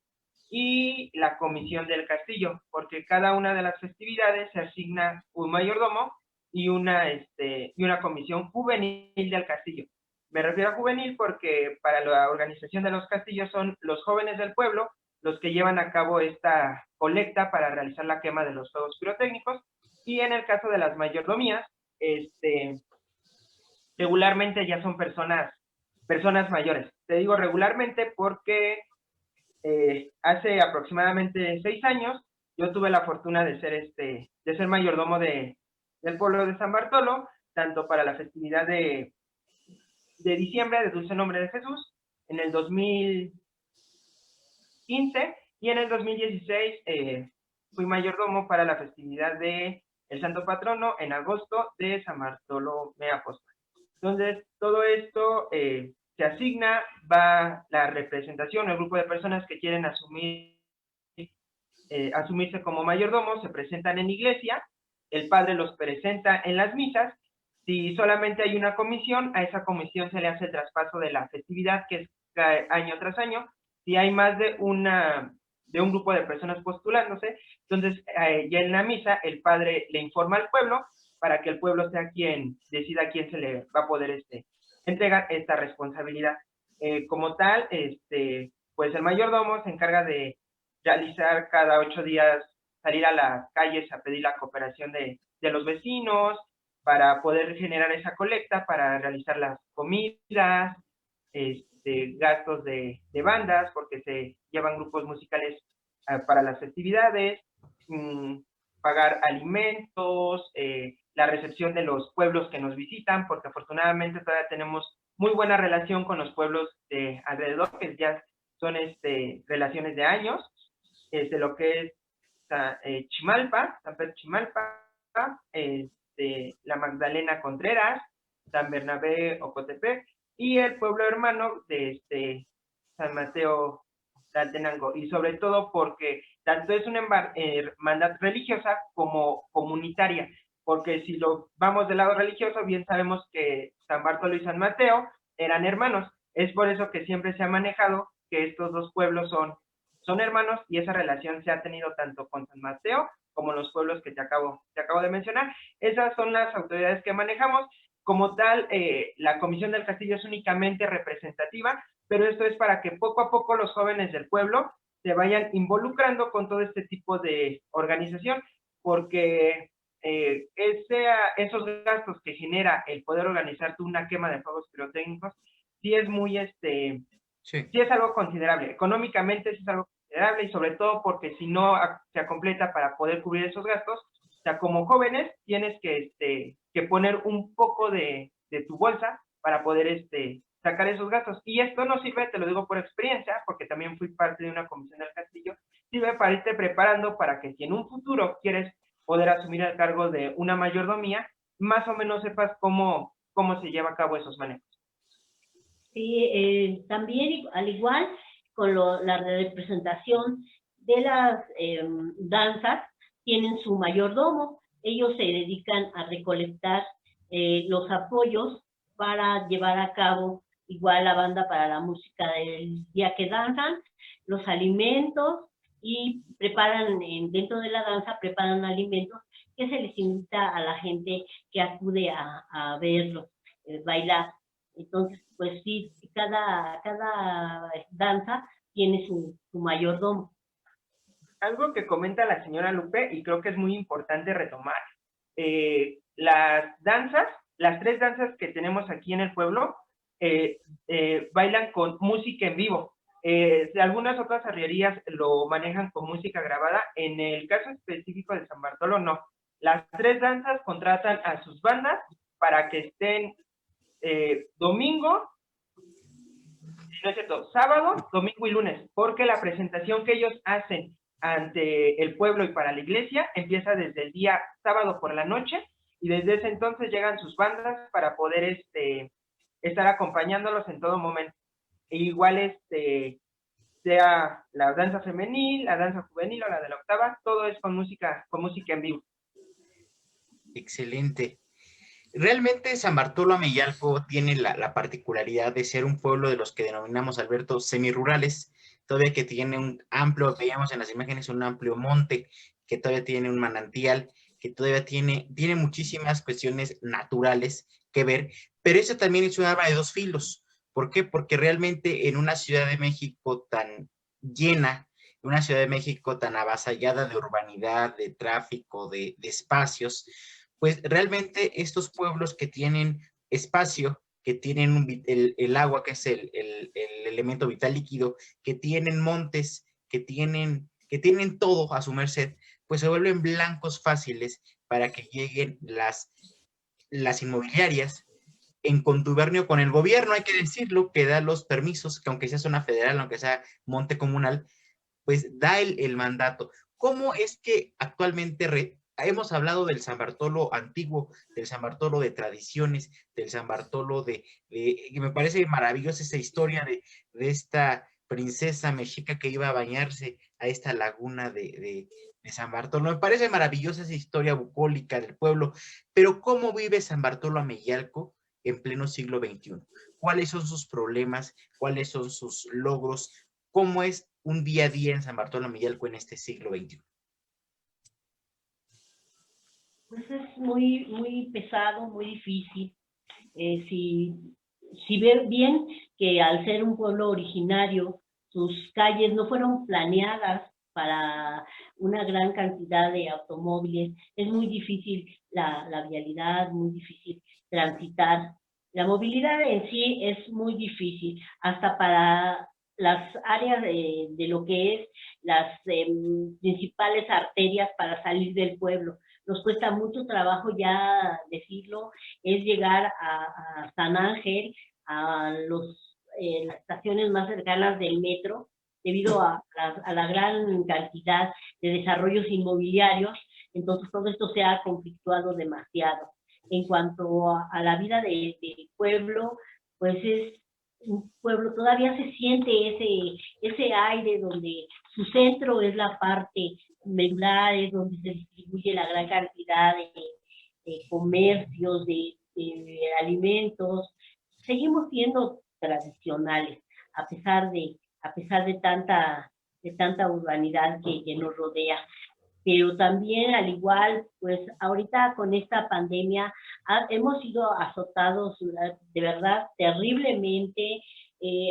y la comisión del castillo, porque cada una de las festividades se asigna un mayordomo y una comisión juvenil del castillo. Me refiero a juvenil porque para la organización de los castillos son los jóvenes del pueblo los que llevan a cabo esta colecta para realizar la quema de los fuegos pirotécnicos, y en el caso de las mayordomías, regularmente ya son personas mayores. Te digo regularmente porque hace aproximadamente 6 años yo tuve la fortuna de ser mayordomo del pueblo de San Bartolo, tanto para la festividad de diciembre de Dulce Nombre de Jesús en el 2015, y en el 2016 fui mayordomo para la festividad de el Santo Patrono en agosto de San Bartolomé Apóstol. Entonces, todo esto se asigna, va la representación, el grupo de personas que quieren asumirse como mayordomos, se presentan en iglesia, el padre los presenta en las misas. Si solamente hay una comisión, a esa comisión se le hace el traspaso de la festividad, que es año tras año. Si hay más de un grupo de personas postulándose, entonces ya en la misa el padre le informa al pueblo para que el pueblo sea quien decida a quién se le va a poder entregar esta responsabilidad. Como tal, pues el mayordomo se encarga de realizar cada 8 días, salir a las calles a pedir la cooperación de los vecinos para poder generar esa colecta, para realizar las comidas, gastos de bandas, porque se llevan grupos musicales para las festividades, pagar alimentos, la recepción de los pueblos que nos visitan, porque afortunadamente todavía tenemos muy buena relación con los pueblos de alrededor, que ya son relaciones de años, lo que es Chimalpa, San Pedro Chimalpa, la Magdalena Contreras, San Bernabé Ocotepec, y el pueblo hermano de San Mateo Tlaltenango, y sobre todo porque tanto es una hermandad religiosa como comunitaria, porque si lo vamos del lado religioso, bien sabemos que San Bartolo y San Mateo eran hermanos, es por eso que siempre se ha manejado que estos dos pueblos son hermanos, y esa relación se ha tenido tanto con San Mateo como los pueblos que te acabo de mencionar. Esas son las autoridades que manejamos. Como tal, la Comisión del Castillo es únicamente representativa, pero esto es para que poco a poco los jóvenes del pueblo se vayan involucrando con todo este tipo de organización, porque esos gastos que genera el poder organizar una quema de fuegos pirotécnicos, sí es muy, sí es algo considerable. Económicamente sí es algo considerable, y sobre todo porque si no se completa para poder cubrir esos gastos, o sea, como jóvenes tienes que poner un poco de tu bolsa para poder sacar esos gastos. Y esto no sirve, te lo digo por experiencia, porque también fui parte de una comisión del castillo, sirve para irte preparando para que si en un futuro quieres poder asumir el cargo de una mayordomía, más o menos sepas cómo se lleva a cabo esos manejos. Sí, también, al igual con la representación de las danzas, tienen su mayordomo. Ellos se dedican a recolectar los apoyos para llevar a cabo igual la banda para la música del día que danzan, los alimentos, y preparan, dentro de la danza, preparan alimentos que se les invita a la gente que acude a verlos bailar. Entonces, pues sí, cada danza tiene su mayordomo. Algo que comenta la señora Lupe, y creo que es muy importante retomar, las danzas, las 3 danzas que tenemos aquí en el pueblo, bailan con música en vivo. Algunas otras arrierías lo manejan con música grabada. En el caso específico de San Bartolo, no. Las 3 danzas contratan a sus bandas para que estén domingo, no es cierto, sábado, domingo y lunes, porque la presentación que ellos hacen ante el pueblo y para la iglesia empieza desde el día sábado por la noche, y desde ese entonces llegan sus bandas para poder estar acompañándolos en todo momento. E igual sea la danza femenil, la danza juvenil o la de la octava, todo es con música en vivo. Excelente. Realmente San Bartolo Ameyalco tiene la particularidad de ser un pueblo de los que denominamos, Alberto, semirurales, todavía que tiene un amplio, veíamos en las imágenes, un amplio monte, que todavía tiene un manantial, que todavía tiene muchísimas cuestiones naturales que ver, pero eso también es un arma de 2 filos. ¿Por qué? Porque realmente en una Ciudad de México tan llena, en una Ciudad de México tan avasallada de urbanidad, de tráfico, de espacios, pues realmente estos pueblos que tienen espacio, que tienen el agua, que es el elemento vital líquido, que tienen montes, que tienen todo a su merced, pues se vuelven blancos fáciles para que lleguen las inmobiliarias en contubernio con el gobierno, hay que decirlo, que da los permisos, que aunque sea zona federal, aunque sea monte comunal, pues da el mandato. ¿cómo es que actualmente hemos hablado del San Bartolo antiguo, del San Bartolo de tradiciones, del San Bartolo que me parece maravillosa esa historia de esta princesa mexica que iba a bañarse a esta laguna de San Bartolo? Me parece maravillosa esa historia bucólica del pueblo, pero ¿cómo vive San Bartolo Ameyalco en pleno siglo XXI? ¿Cuáles son sus problemas? ¿Cuáles son sus logros? ¿Cómo es un día a día en San Bartolo Ameyalco en este siglo XXI? Pues es muy, muy pesado, muy difícil. Si ve bien que al ser un pueblo originario, sus calles no fueron planeadas para una gran cantidad de automóviles, es muy difícil la vialidad, muy difícil transitar. La movilidad en sí es muy difícil, hasta para las áreas de lo que es las principales arterias para salir del pueblo. Nos cuesta mucho trabajo ya decirlo, es llegar a San Ángel, a las estaciones más cercanas del metro, debido a la gran cantidad de desarrollos inmobiliarios. Entonces todo esto se ha conflictuado demasiado. En cuanto a la vida del pueblo, pues es un pueblo, todavía se siente ese aire donde su centro es la parte medular, es donde se distribuye la gran cantidad de comercios, de alimentos. Seguimos siendo tradicionales, a pesar de tanta urbanidad que nos rodea. Pero también, al igual, pues ahorita con esta pandemia hemos sido azotados de verdad terriblemente.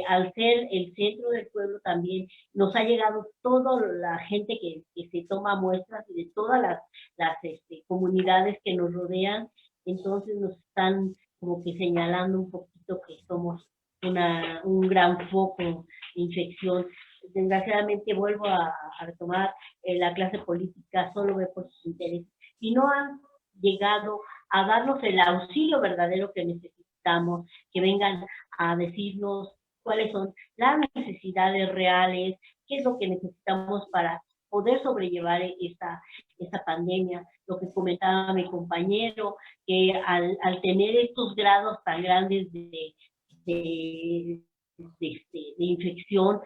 Al ser el centro del pueblo también nos ha llegado toda la gente que se toma muestras y de todas las comunidades que nos rodean. Entonces nos están como que señalando un poquito que somos un gran foco de infección. Desgraciadamente vuelvo a retomar, la clase política solo ve por sus intereses y no han llegado a darnos el auxilio verdadero que necesitamos, que vengan a decirnos cuáles son las necesidades reales, qué es lo que necesitamos para poder sobrellevar esta pandemia. Lo que comentaba mi compañero, que al tener estos grados tan grandes de infección,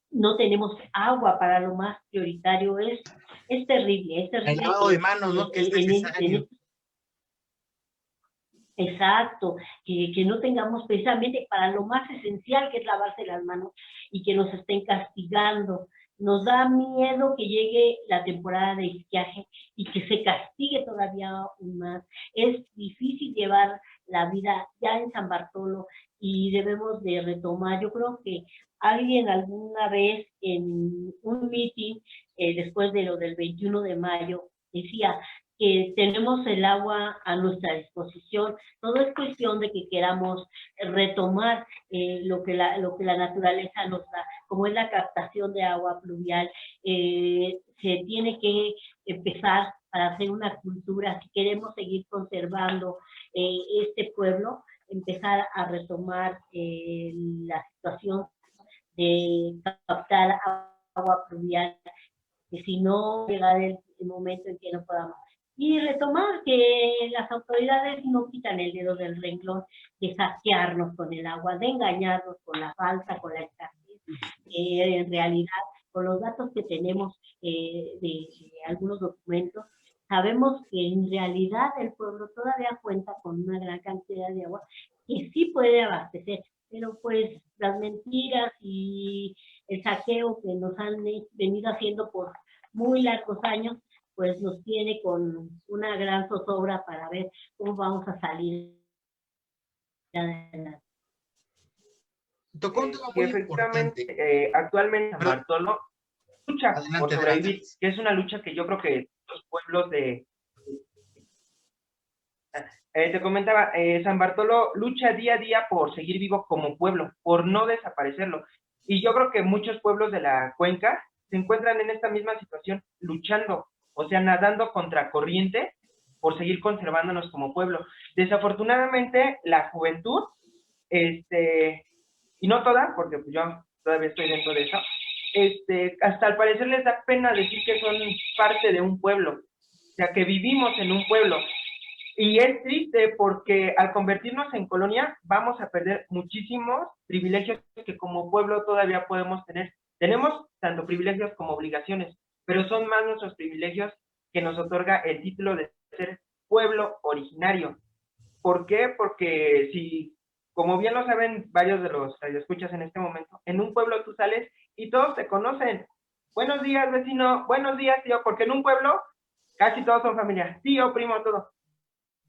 no tenemos agua para lo más prioritario. Es terrible. El lavado de manos, ¿no? Que es necesario. Exacto, que no tengamos precisamente para lo más esencial, que es lavarse las manos, y que nos estén castigando. Nos da miedo que llegue la temporada de esquiaje y que se castigue todavía aún más. Es difícil llevar la vida ya en San Bartolo y debemos de retomar. Yo creo que alguien alguna vez en un meeting, después de lo del 21 de mayo, decía que tenemos el agua a nuestra disposición. Todo es cuestión de que queramos retomar lo que la naturaleza nos da, como es la captación de agua pluvial. Se tiene que empezar para hacer una cultura, si queremos seguir conservando este pueblo, empezar a retomar la situación de captar agua pluvial, que si no llegará el momento en que no podamos. Y retomar que las autoridades no quitan el dedo del renglón de saquearnos con el agua, de engañarnos con la falta, con la escasez. En realidad, con los datos que tenemos de algunos documentos, sabemos que en realidad el pueblo todavía cuenta con una gran cantidad de agua que sí puede abastecer, pero pues las mentiras y el saqueo que nos han venido haciendo por muy largos años, pues nos tiene con una gran zozobra para ver cómo vamos a salir adelante. Tocó un tema muy importante. Actualmente San Bartolo lucha por sobrevivir, que es una lucha que yo creo que los pueblos te comentaba, San Bartolo lucha día a día por seguir vivo como pueblo, por no desaparecerlo. Y yo creo que muchos pueblos de la cuenca se encuentran en esta misma situación, luchando, o sea, nadando contra corriente por seguir conservándonos como pueblo. Desafortunadamente, la juventud, y no toda, porque yo todavía estoy dentro de eso, hasta al parecer les da pena decir que son parte de un pueblo, o sea, que vivimos en un pueblo. Y es triste porque al convertirnos en colonia vamos a perder muchísimos privilegios que como pueblo todavía podemos tener. Tenemos tanto privilegios como obligaciones, pero son más nuestros privilegios que nos otorga el título de ser pueblo originario. ¿Por qué? Porque si, como bien lo saben varios de los radioescuchas en este momento, en un pueblo tú sales y todos te conocen. Buenos días, vecino. Buenos días, tío. Porque en un pueblo casi todos son familia. Tío, primo, todo.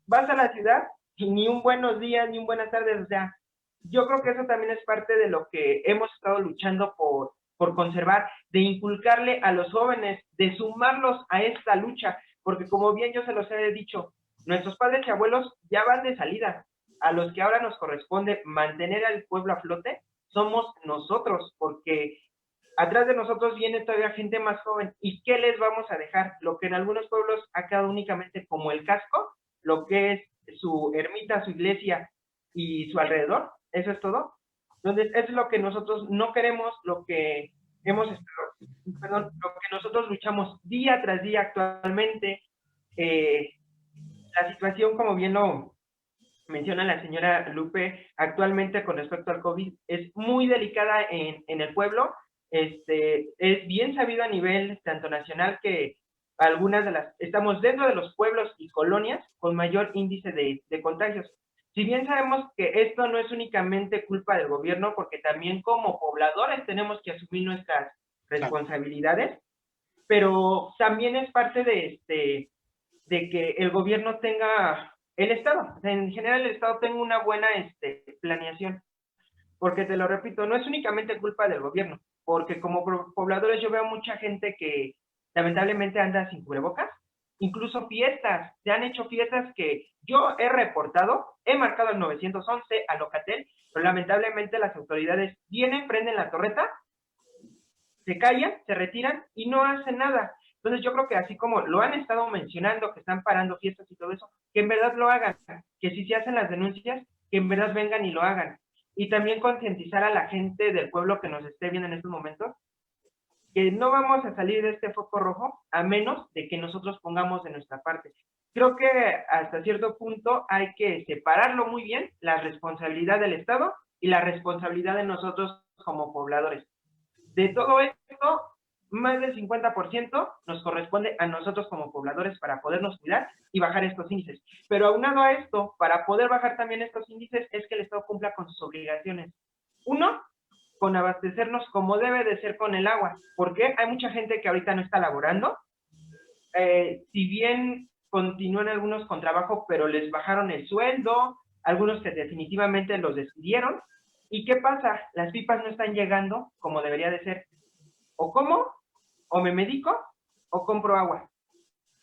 Vas a la ciudad y ni un buenos días, ni un buenas tardes. O sea, yo creo que eso también es parte de lo que hemos estado luchando por conservar, de inculcarle a los jóvenes, de sumarlos a esta lucha. Porque como bien yo se los he dicho, nuestros padres y abuelos ya van de salida. A los que ahora nos corresponde mantener al pueblo a flote, somos nosotros, porque atrás de nosotros viene todavía gente más joven. ¿Y qué les vamos a dejar? Lo que en algunos pueblos ha quedado únicamente como el casco, lo que es su ermita, su iglesia y su alrededor, eso es todo. Entonces, eso es lo que nosotros no queremos, lo que lo que nosotros luchamos día tras día actualmente. La situación, como bien lo menciona la señora Lupe, actualmente con respecto al COVID, es muy delicada en el pueblo. Es bien sabido a nivel tanto nacional que algunas de las, estamos dentro de los pueblos y colonias con mayor índice de contagios. Si bien sabemos que esto no es únicamente culpa del gobierno, porque también como pobladores tenemos que asumir nuestras responsabilidades, pero también es parte de que el gobierno tenga, el Estado, en general el Estado tenga una buena planeación, porque te lo repito, no es únicamente culpa del gobierno, porque como pobladores yo veo mucha gente que lamentablemente anda sin cubrebocas, incluso fiestas, se han hecho fiestas que yo he reportado, he marcado al 911, a Locatel, pero lamentablemente las autoridades vienen, prenden la torreta, se callan, se retiran y no hacen nada. Entonces yo creo que así como lo han estado mencionando, que están parando fiestas y todo eso, que en verdad lo hagan, que si se hacen las denuncias, que en verdad vengan y lo hagan. Y también concientizar a la gente del pueblo que nos esté viendo en estos momentos, que no vamos a salir de este foco rojo a menos de que nosotros pongamos de nuestra parte. Creo que hasta cierto punto hay que separarlo muy bien, la responsabilidad del Estado y la responsabilidad de nosotros como pobladores. De todo esto, más del 50% nos corresponde a nosotros como pobladores para podernos cuidar y bajar estos índices. Pero aunado a esto, para poder bajar también estos índices, es que el Estado cumpla con sus obligaciones. Uno, con abastecernos como debe de ser con el agua. Porque hay mucha gente que ahorita no está laborando. Si bien continúan algunos con trabajo, pero les bajaron el sueldo, algunos que definitivamente los despidieron. ¿Y qué pasa? Las pipas no están llegando como debería de ser. O como, o me medico, o compro agua.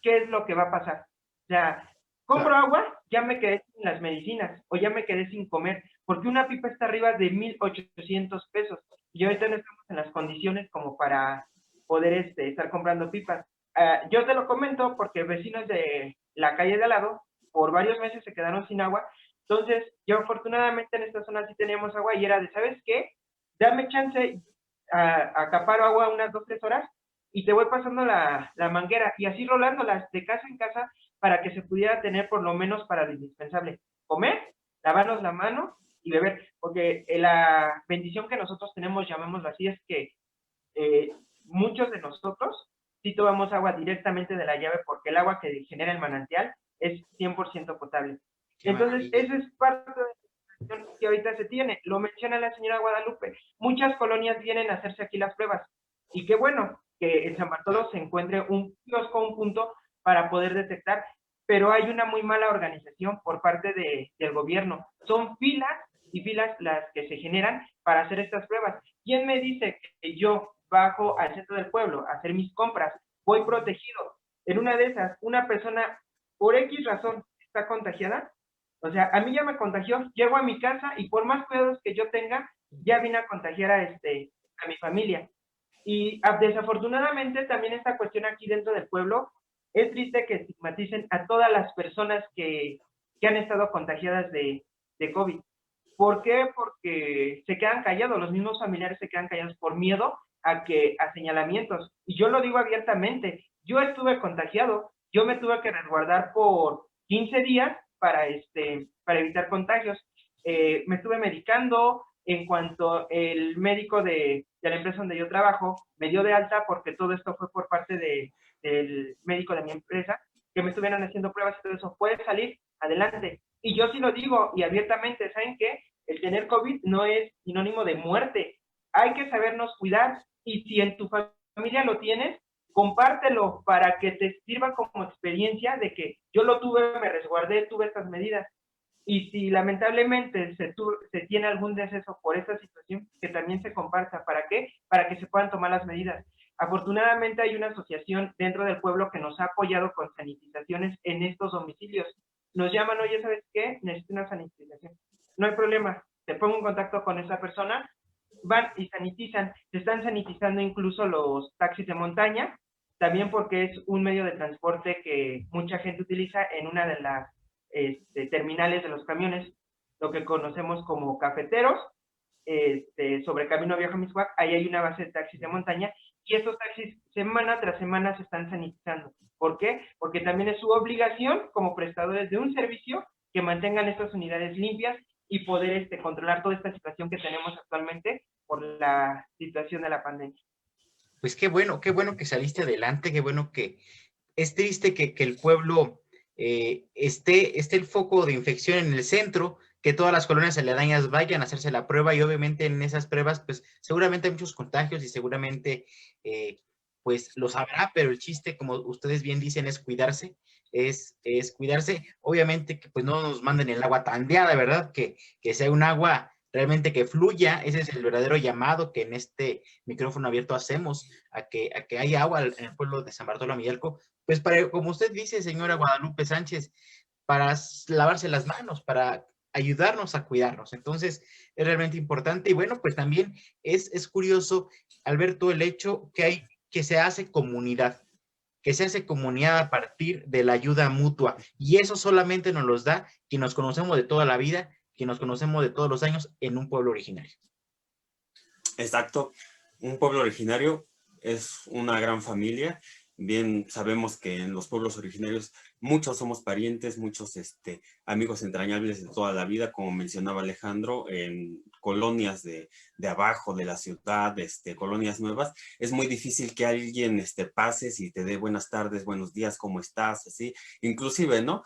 ¿Qué es lo que va a pasar? O sea, compro agua, ya me quedé sin las medicinas, o ya me quedé sin comer, porque una pipa está arriba de 1,800 pesos. Y ahorita no estamos en las condiciones como para poder estar comprando pipas. Yo te lo comento porque vecinos de la calle de al lado, por varios meses se quedaron sin agua. Entonces, yo afortunadamente en esta zona sí teníamos agua y era de, ¿sabes qué? Dame chance, acaparo agua unas 2-3 horas y te voy pasando la manguera y así rolándolas de casa en casa para que se pudiera tener por lo menos para lo indispensable. Comer, lavarnos la mano y beber, porque la bendición que nosotros tenemos, llamémoslo así, es que muchos de nosotros sí tomamos agua directamente de la llave porque el agua que genera el manantial es 100% potable. Entonces, esa es parte de la situación que ahorita se tiene. Lo menciona la señora Guadalupe. Muchas colonias vienen a hacerse aquí las pruebas. Y qué bueno que en San Bartolo se encuentre un kiosco, un punto para poder detectar, pero hay una muy mala organización por parte del gobierno. Son filas y filas las que se generan para hacer estas pruebas. ¿Quién me dice que yo bajo al centro del pueblo a hacer mis compras, voy protegido? En una de esas, una persona por X razón está contagiada. O sea, a mí ya me contagió, llego a mi casa y por más cuidados que yo tenga, ya vine a contagiar a mi familia. Y desafortunadamente también esta cuestión aquí dentro del pueblo, es triste que estigmaticen a todas las personas que han estado contagiadas de COVID. ¿Por qué? Porque se quedan callados, los mismos familiares se quedan callados por miedo a señalamientos. Y yo lo digo abiertamente, yo estuve contagiado, yo me tuve que resguardar por 15 días para evitar contagios. Me estuve medicando. En cuanto el médico de la empresa donde yo trabajo me dio de alta, porque todo esto fue por parte del médico de mi empresa, que me estuvieron haciendo pruebas y todo eso, puede salir adelante. Y yo sí lo digo y abiertamente, ¿saben qué? El tener COVID no es sinónimo de muerte. Hay que sabernos cuidar, y si en tu familia lo tienes, compártelo para que te sirva como experiencia de que yo lo tuve, me resguardé, tuve estas medidas. Y si lamentablemente se tiene algún deceso por esta situación, que también se comparta. ¿Para qué? Para que se puedan tomar las medidas. Afortunadamente hay una asociación dentro del pueblo que nos ha apoyado con sanitizaciones en estos domicilios. Nos llaman, oye, ¿sabes qué? Necesito una sanitización. No hay problema, te pongo en contacto con esa persona, van y sanitizan. Se están sanitizando incluso los taxis de montaña, también porque es un medio de transporte que mucha gente utiliza en una de las terminales de los camiones, lo que conocemos como cafeteros, sobre Camino Viejo Miscuac. Ahí hay una base de taxis de montaña, y estos taxis semana tras semana se están sanitizando. ¿Por qué? Porque también es su obligación como prestadores de un servicio que mantengan estas unidades limpias y poder controlar toda esta situación que tenemos actualmente por la situación de la pandemia. Pues qué bueno que saliste adelante, qué bueno que es triste que el pueblo esté el foco de infección en el centro, que todas las colonias aledañas vayan a hacerse la prueba, y obviamente en esas pruebas pues seguramente hay muchos contagios y seguramente pues los habrá, pero el chiste, como ustedes bien dicen, es cuidarse, es cuidarse. Obviamente que pues no nos manden el agua tandeada, ¿verdad? Que sea un agua realmente que fluya. Ese es el verdadero llamado que en este micrófono abierto hacemos, a que haya agua en el pueblo de San Bartolo Amillalco, pues para, como usted dice, señora Guadalupe Sánchez, para lavarse las manos, para ayudarnos a cuidarnos. Entonces, es realmente importante. Y bueno, pues también es curioso, Alberto, el hecho que se hace comunidad, a partir de la ayuda mutua. Y eso solamente nos los da quien nos conocemos de toda la vida, quien nos conocemos de todos los años en un pueblo originario. Exacto. Un pueblo originario es una gran familia. Bien sabemos que en los pueblos originarios muchos somos parientes, muchos amigos entrañables de toda la vida, como mencionaba Alejandro, en colonias de abajo de la ciudad, colonias nuevas. Es muy difícil que alguien pases y te dé buenas tardes, buenos días, ¿cómo estás? Así, inclusive, ¿no?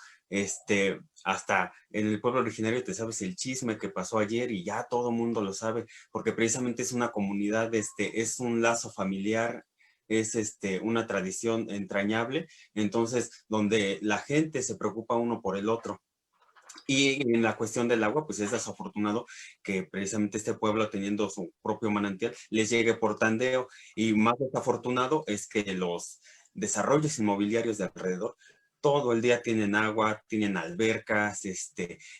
Hasta en el pueblo originario te sabes el chisme que pasó ayer y ya todo mundo lo sabe, porque precisamente es una comunidad, es un lazo familiar, es una tradición entrañable, entonces donde la gente se preocupa uno por el otro. Y en la cuestión del agua, pues es desafortunado que precisamente este pueblo, teniendo su propio manantial, les llegue por tandeo, y más desafortunado es que los desarrollos inmobiliarios de alrededor todo el día tienen agua, tienen albercas,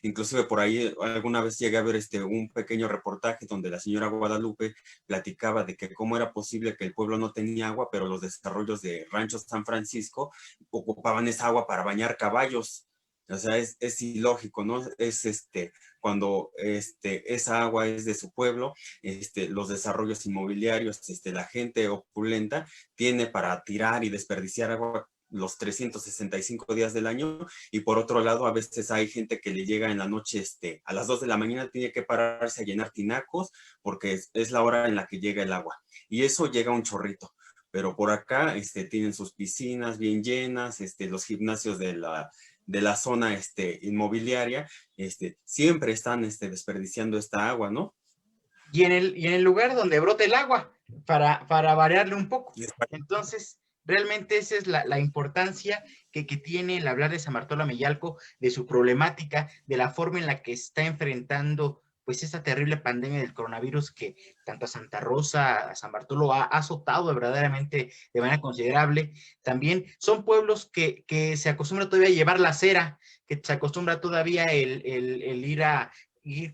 inclusive por ahí alguna vez llegué a ver un pequeño reportaje donde la señora Guadalupe platicaba de que cómo era posible que el pueblo no tenía agua, pero los desarrollos de Rancho San Francisco ocupaban esa agua para bañar caballos. O sea, es ilógico, ¿no? Cuando esa agua es de su pueblo, los desarrollos inmobiliarios, la gente opulenta tiene para tirar y desperdiciar agua los 365 días del año, y por otro lado a veces hay gente que le llega en la noche, a las 2 de la mañana tiene que pararse a llenar tinacos porque es la hora en la que llega el agua, y eso llega un chorrito. Pero por acá tienen sus piscinas bien llenas, los gimnasios de la zona inmobiliaria, siempre están desperdiciando esta agua, ¿no? Y en el lugar donde brote el agua, para variarle un poco. Entonces, realmente esa es la importancia que tiene el hablar de San Bartolo Amillalco, de su problemática, de la forma en la que está enfrentando pues esta terrible pandemia del coronavirus, que tanto a Santa Rosa, a San Bartolo ha azotado verdaderamente de manera considerable. También son pueblos que se acostumbra todavía a llevar la cera, que se acostumbra todavía el ir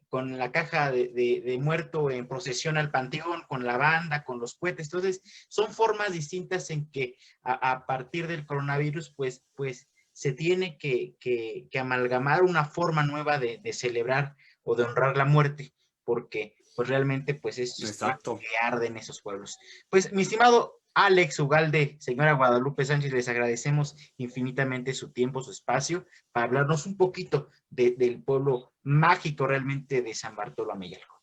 con la caja de muerto en procesión al panteón, con la banda, con los cohetes. Entonces, son formas distintas en que a partir del coronavirus, pues se tiene que amalgamar una forma nueva de celebrar o de honrar la muerte, porque pues realmente pues es Exacto. que arde en esos pueblos. Pues mi estimado Alex Ugalde, señora Guadalupe Sánchez, les agradecemos infinitamente su tiempo, su espacio, para hablarnos un poquito del pueblo mágico realmente de San Bartolo Ameyalco.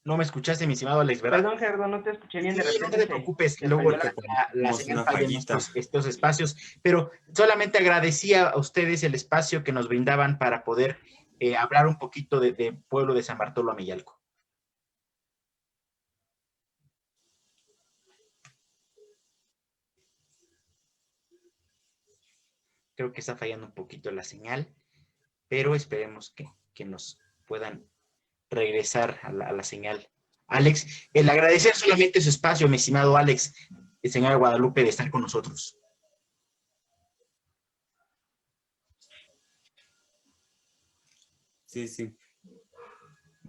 No me escuchaste, mi estimado Alex, ¿verdad? Perdón, Gerardo, no te escuché bien, de Sí, no repente te preocupes, se luego falló la... la Tenemos señal una falla en fallita. estos espacios, pero solamente agradecía a ustedes el espacio que nos brindaban para poder hablar un poquito de pueblo de San Bartolo Ameyalco. Creo que está fallando un poquito la señal, pero esperemos que nos puedan regresar a la señal. Alex, el agradecer solamente su espacio, mi estimado Alex, señora Guadalupe, de estar con nosotros. Sí, sí.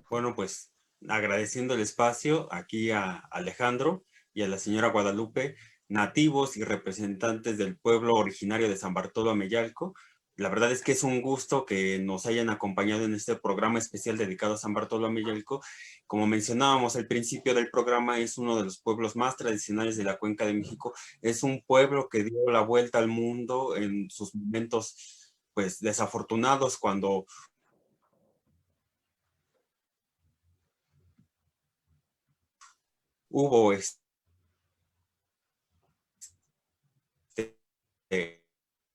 Bueno, pues agradeciendo el espacio aquí a Alejandro y a la señora Guadalupe, nativos y representantes del pueblo originario de San Bartolo Ameyalco. La verdad es que es un gusto que nos hayan acompañado en este programa especial dedicado a San Bartolo Ameyalco. Como mencionábamos al principio del programa, es uno de los pueblos más tradicionales de la Cuenca de México. Es un pueblo que dio la vuelta al mundo en sus momentos, pues, desafortunados, cuando hubo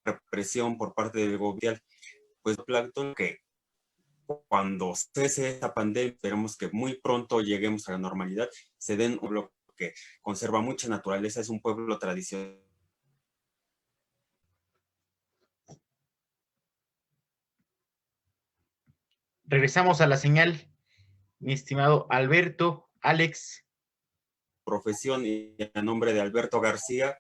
represión por parte del gobierno, pues plancton que cuando cese esta pandemia, esperemos que muy pronto lleguemos a la normalidad, se den un pueblo que conserva mucha naturaleza, es un pueblo tradicional. Regresamos a la señal, mi estimado Alberto, Alex. Profesión y a nombre de Alberto García,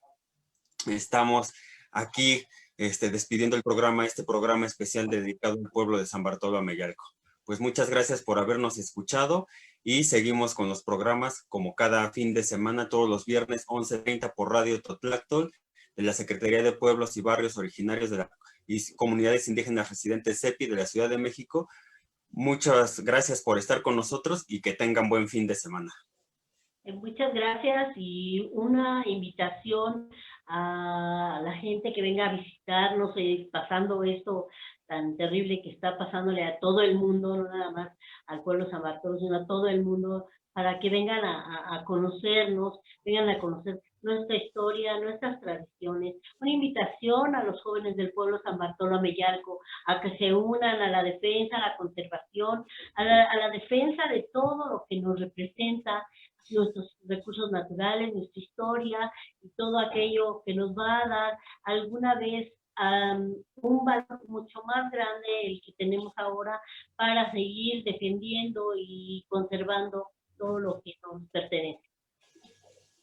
estamos aquí despidiendo el programa, este programa especial dedicado al pueblo de San Bartolo Ameyalco. Pues muchas gracias por habernos escuchado y seguimos con los programas como cada fin de semana, todos los viernes 11:30 por Radio Totlactol de la Secretaría de Pueblos y Barrios Originarios y Comunidades Indígenas Residentes CEPI de la Ciudad de México. Muchas gracias por estar con nosotros y que tengan buen fin de semana. Muchas gracias y una invitación a la gente que venga a visitarnos, pasando esto tan terrible que está pasándole a todo el mundo, no nada más al pueblo San Bartolo, sino a todo el mundo, para que vengan a conocernos, vengan a conocer nuestra historia, nuestras tradiciones. Una invitación a los jóvenes del pueblo San Bartolo Ameyalco a que se unan a la defensa, a la conservación, a la defensa de todo lo que nos representa, nuestros recursos naturales, nuestra historia y todo aquello que nos va a dar alguna vez un valor mucho más grande el que tenemos ahora para seguir defendiendo y conservando todo lo que nos pertenece.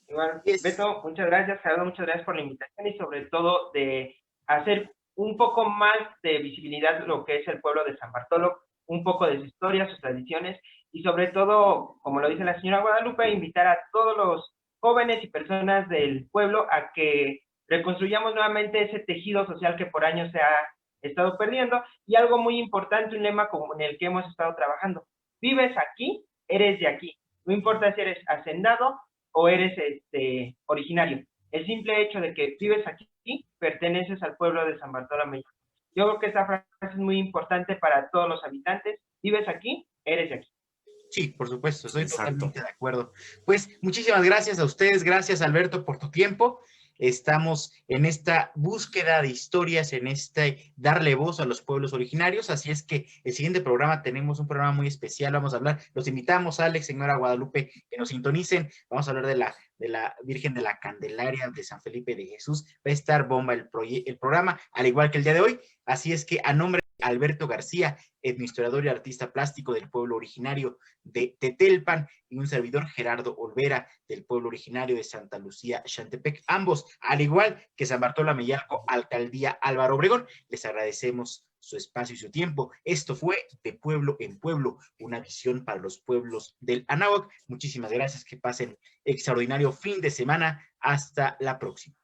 Igual, Beto, muchas gracias, Gerardo, muchas gracias por la invitación y sobre todo de hacer un poco más de visibilidad lo que es el pueblo de San Bartolo, un poco de su historia, sus tradiciones y sobre todo, como lo dice la señora Guadalupe, invitar a todos los jóvenes y personas del pueblo a que reconstruyamos nuevamente ese tejido social que por años se ha estado perdiendo y algo muy importante, un lema como en el que hemos estado trabajando. Vives aquí, eres de aquí. No importa si eres hacendado o eres originario. El simple hecho de que vives aquí, perteneces al pueblo de San Bartolo Ameyalco. Yo creo que esta frase es muy importante para todos los habitantes. Vives aquí, eres de aquí. Sí, por supuesto, estoy Exacto. totalmente de acuerdo. Pues muchísimas gracias a ustedes, gracias Alberto por tu tiempo. Estamos en esta búsqueda de historias, en este darle voz a los pueblos originarios, así es que el siguiente programa tenemos un programa muy especial, vamos a hablar, los invitamos, Alex, señora Guadalupe, que nos sintonicen, vamos a hablar de la Virgen de la Candelaria de San Felipe de Jesús, va a estar bomba el programa, al igual que el día de hoy, así es que a nombre de Alberto García, etnohistoриador y artista plástico del pueblo originario de Tetelpan, y un servidor Gerardo Olvera del pueblo originario de Santa Lucía, Xantepec, ambos, al igual que San Bartolo Ameyalco, Alcaldía Álvaro Obregón, les agradecemos su espacio y su tiempo. Esto fue De Pueblo en Pueblo, una visión para los pueblos del Anáhuac. Muchísimas gracias, que pasen extraordinario fin de semana. Hasta la próxima.